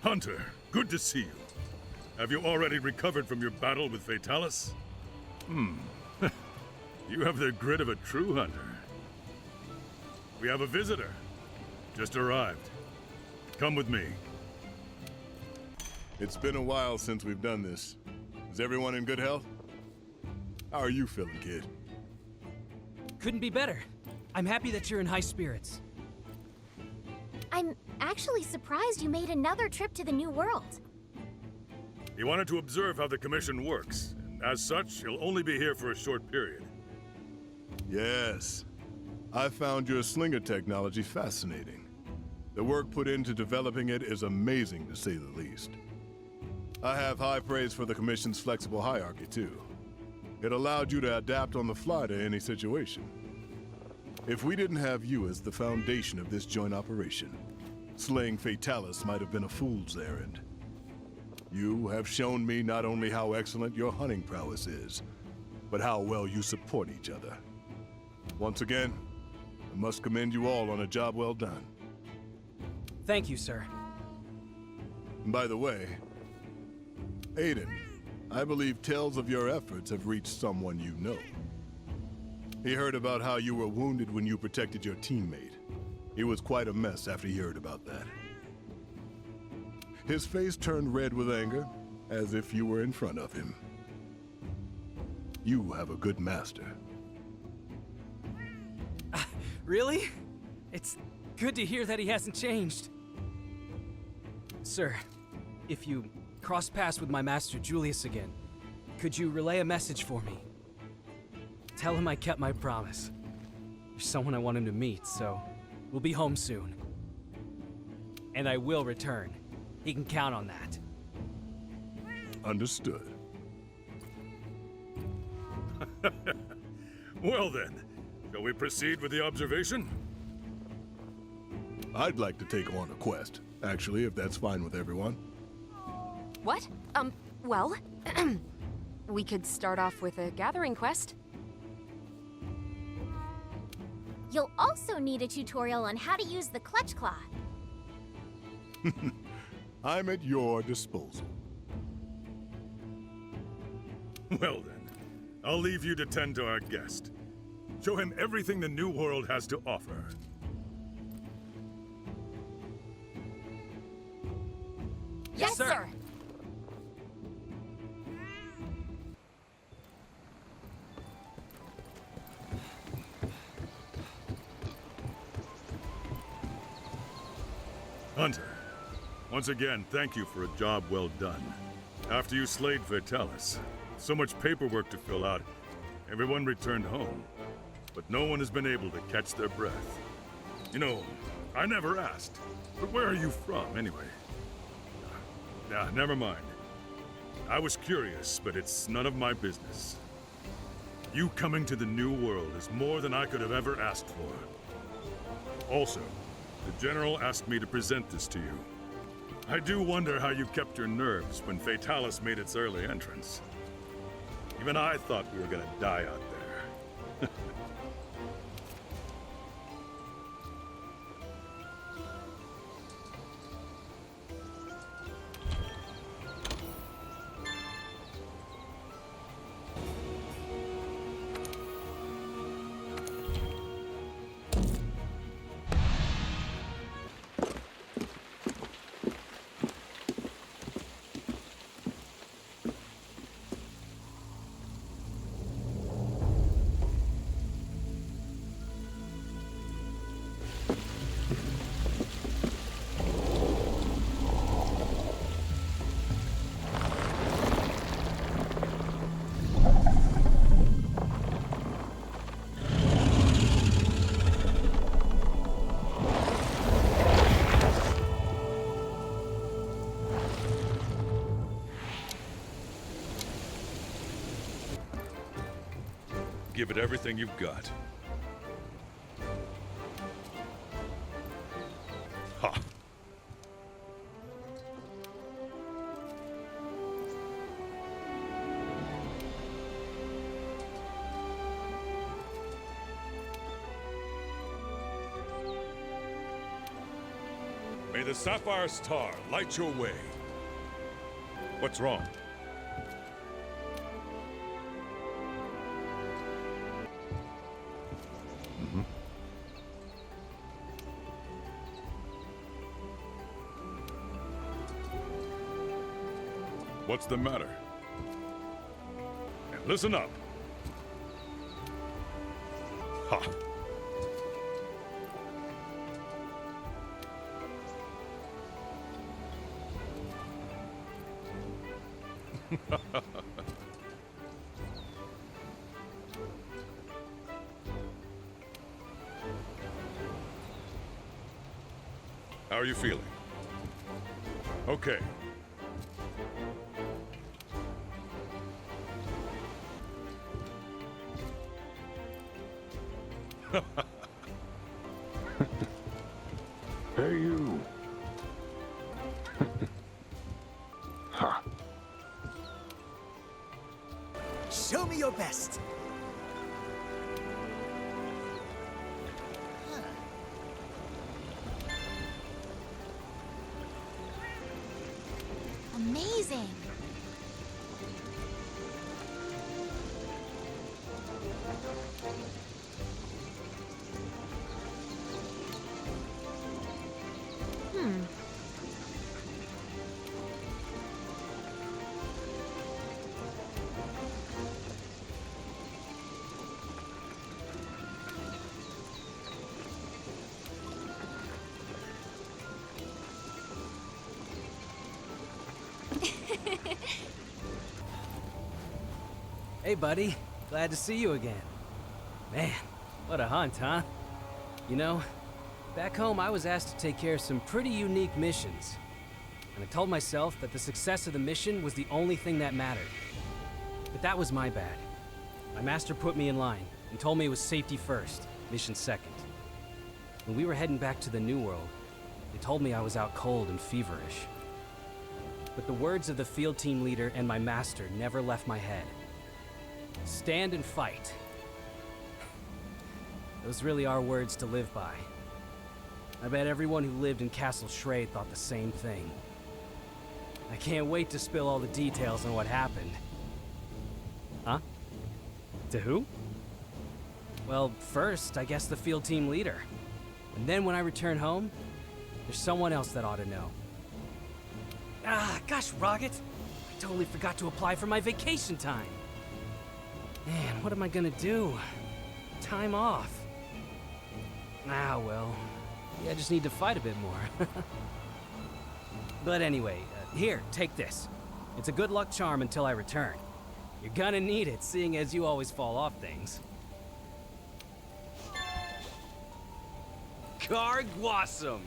Hunter, good to see you. Have you already recovered from your battle with Fatalis? You have the grit of a true hunter. We have a visitor. Just arrived. Come with me. It's been a while since we've done this. Is everyone in good health? How are you feeling, kid? Couldn't be better. I'm happy that you're in high spirits. I'm actually surprised you made another trip to the New World. He wanted to observe how the Commission works, and as such, he'll only be here for a short period. Yes. I found your slinger technology fascinating. The work put into developing it is amazing, to say the least. I have high praise for the Commission's flexible hierarchy, too. It allowed you to adapt on the fly to any situation. If we didn't have you as the foundation of this joint operation, slaying Fatalis might have been a fool's errand. You have shown me not only how excellent your hunting prowess is, but how well you support each other. Once again, I must commend you all on a job well done. Thank you, sir. And by the way, Aiden, I believe tales of your efforts have reached someone you know. He heard about how you were wounded when you protected your teammate. He was quite a mess after he heard about that. His face turned red with anger, as if you were in front of him. You have a good master. Really? It's good to hear that he hasn't changed. Sir, if you cross paths with my master Julius again, could you relay a message for me? Tell him I kept my promise. You're someone I want him to meet, so we'll be home soon. And I will return. He can count on that. Understood. Well then, shall we proceed with the observation? I'd like to take on a quest, actually, if that's fine with everyone. What? Well, we could start off with a gathering quest. You'll also need a tutorial on how to use the clutch claw. I'm at your disposal. Well then, I'll leave you to tend to our guest. Show him everything the New World has to offer. Yes, sir. Hunter, once again, thank you for a job well done. After you slayed Fatalis, so much paperwork to fill out, everyone returned home. But no one has been able to catch their breath. You know, I never asked, but where are you from, anyway? Nah, never mind. I was curious, but it's none of my business. You coming to the New World is more than I could have ever asked for. Also, the General asked me to present this to you. I do wonder how you kept your nerves when Fatalis made its early entrance. Even I thought we were gonna die out there. Give it everything you've got. Ha! May the Sapphire Star light your way. What's wrong? What's the matter? And listen up. Ha! How are you feeling? Okay. Hey, you. Ha. Show me your best. Amazing. Hey, buddy. Glad to see you again. Man, what a hunt, huh? You know, back home I was asked to take care of some pretty unique missions. And I told myself that the success of the mission was the only thing that mattered. But that was my bad. My master put me in line and told me it was safety first, mission second. When we were heading back to the New World, they told me I was out cold and feverish. But the words of the field team leader and my master never left my head. Stand and fight. Those really are words to live by. I bet everyone who lived in Castle Schrade thought the same thing. I can't wait to spill all the details on what happened. Huh? To who? Well, first, I guess the field team leader. And then when I return home, there's someone else that ought to know. Ah, gosh, Rocket! I totally forgot to apply for my vacation time. Man, what am I gonna do? Time off. Ah, well, maybe I just need to fight a bit more. But anyway, here, take this. It's a good luck charm until I return. You're gonna need it, seeing as you always fall off things. Garguasum!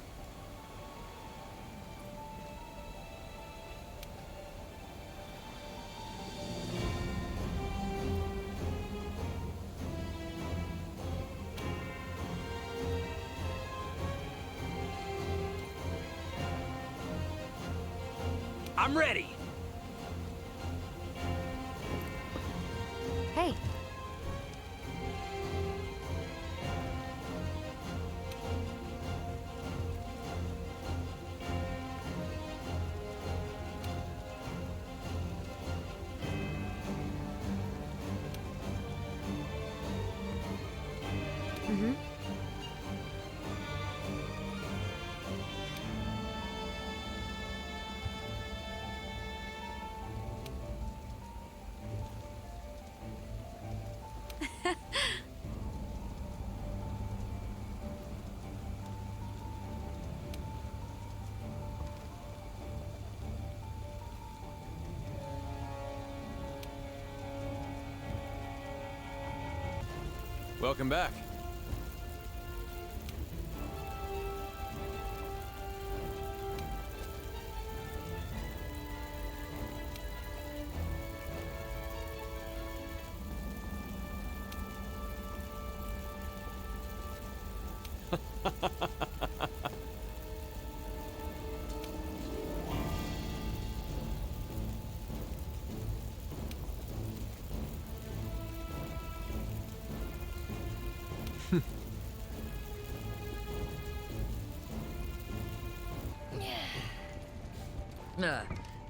I'm ready! Hey, Welcome back.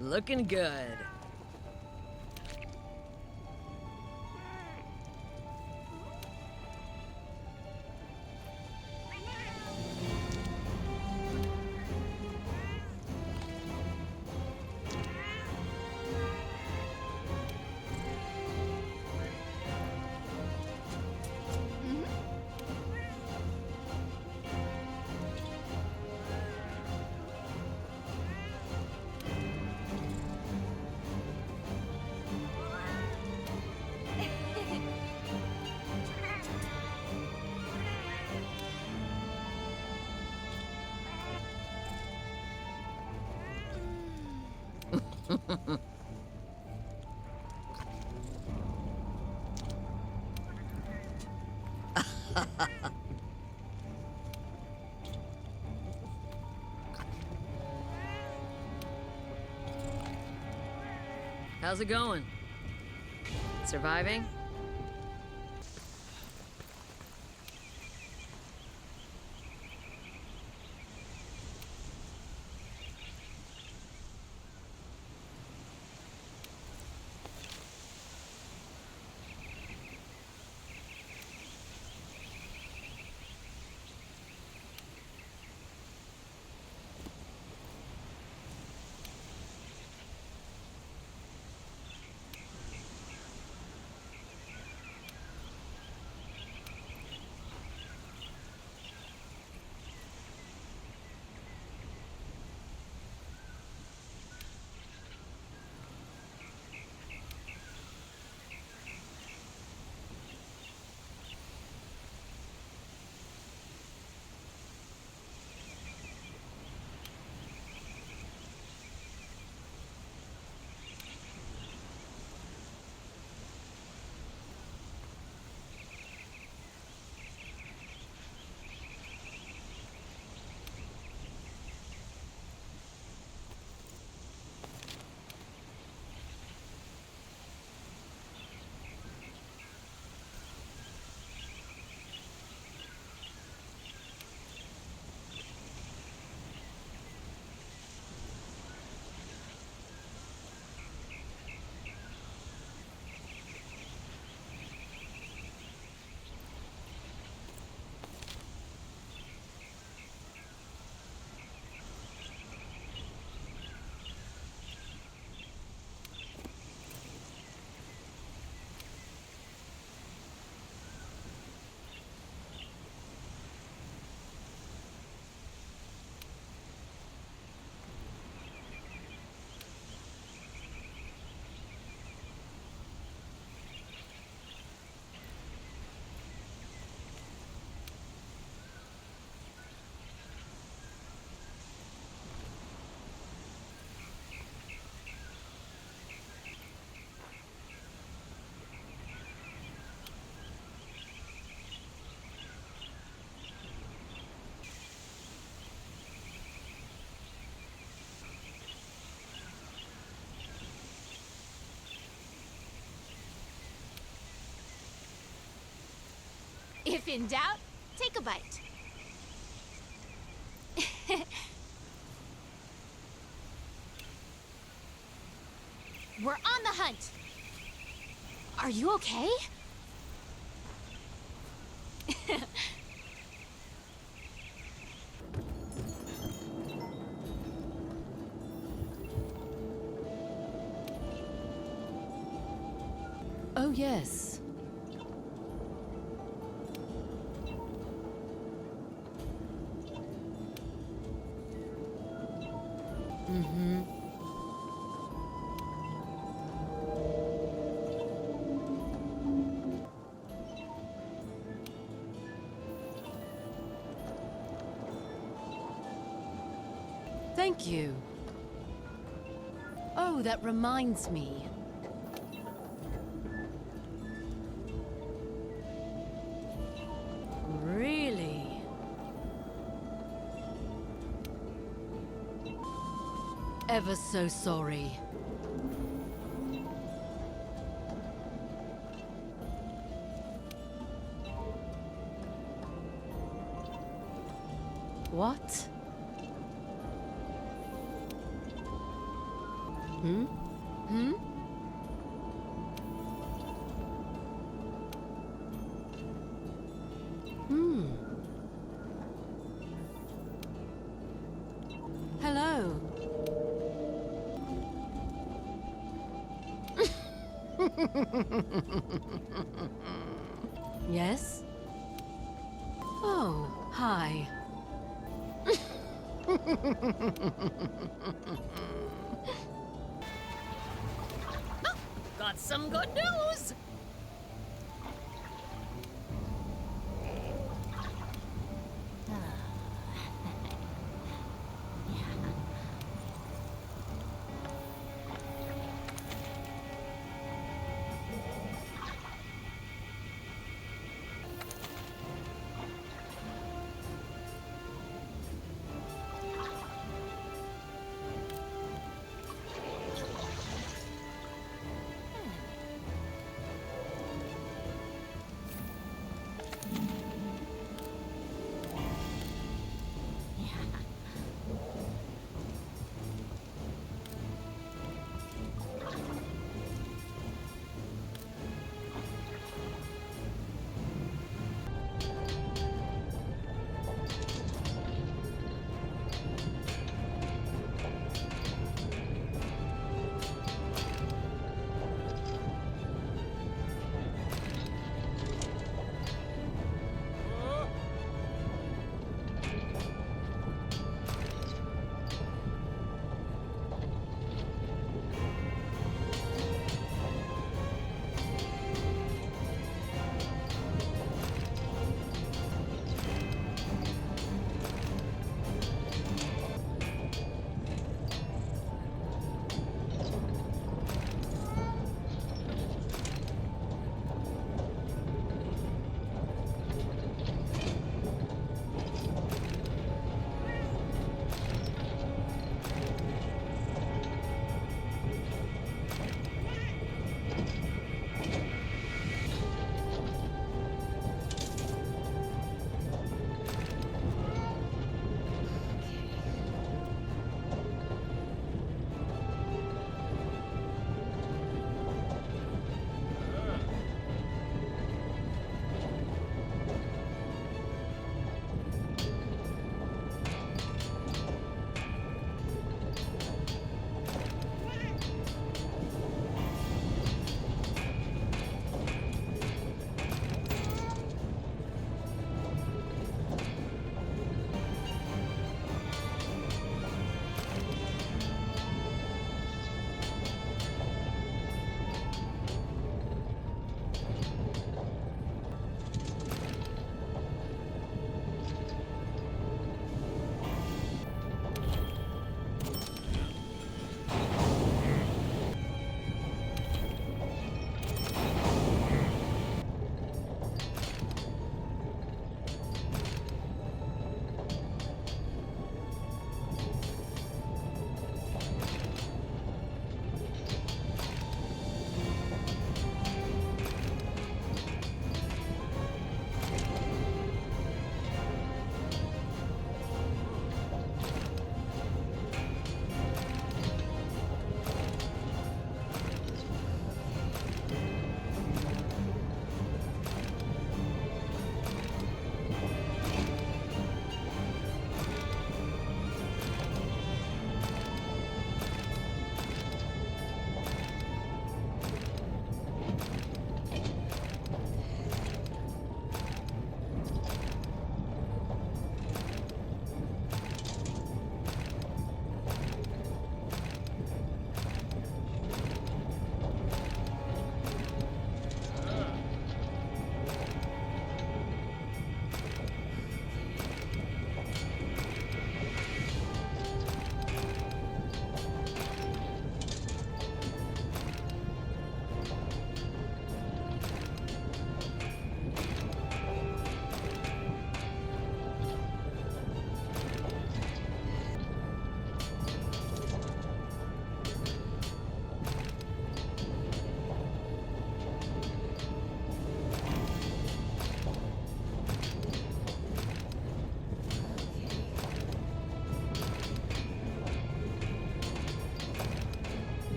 Looking good. How's it going? Surviving? If in doubt, take a bite. We're on the hunt. Are you okay? Oh, yes. Mm-hmm. Thank you. Oh, that reminds me. Really? Ever so sorry. What? Hello. Yes? Oh, hi. Got some good news!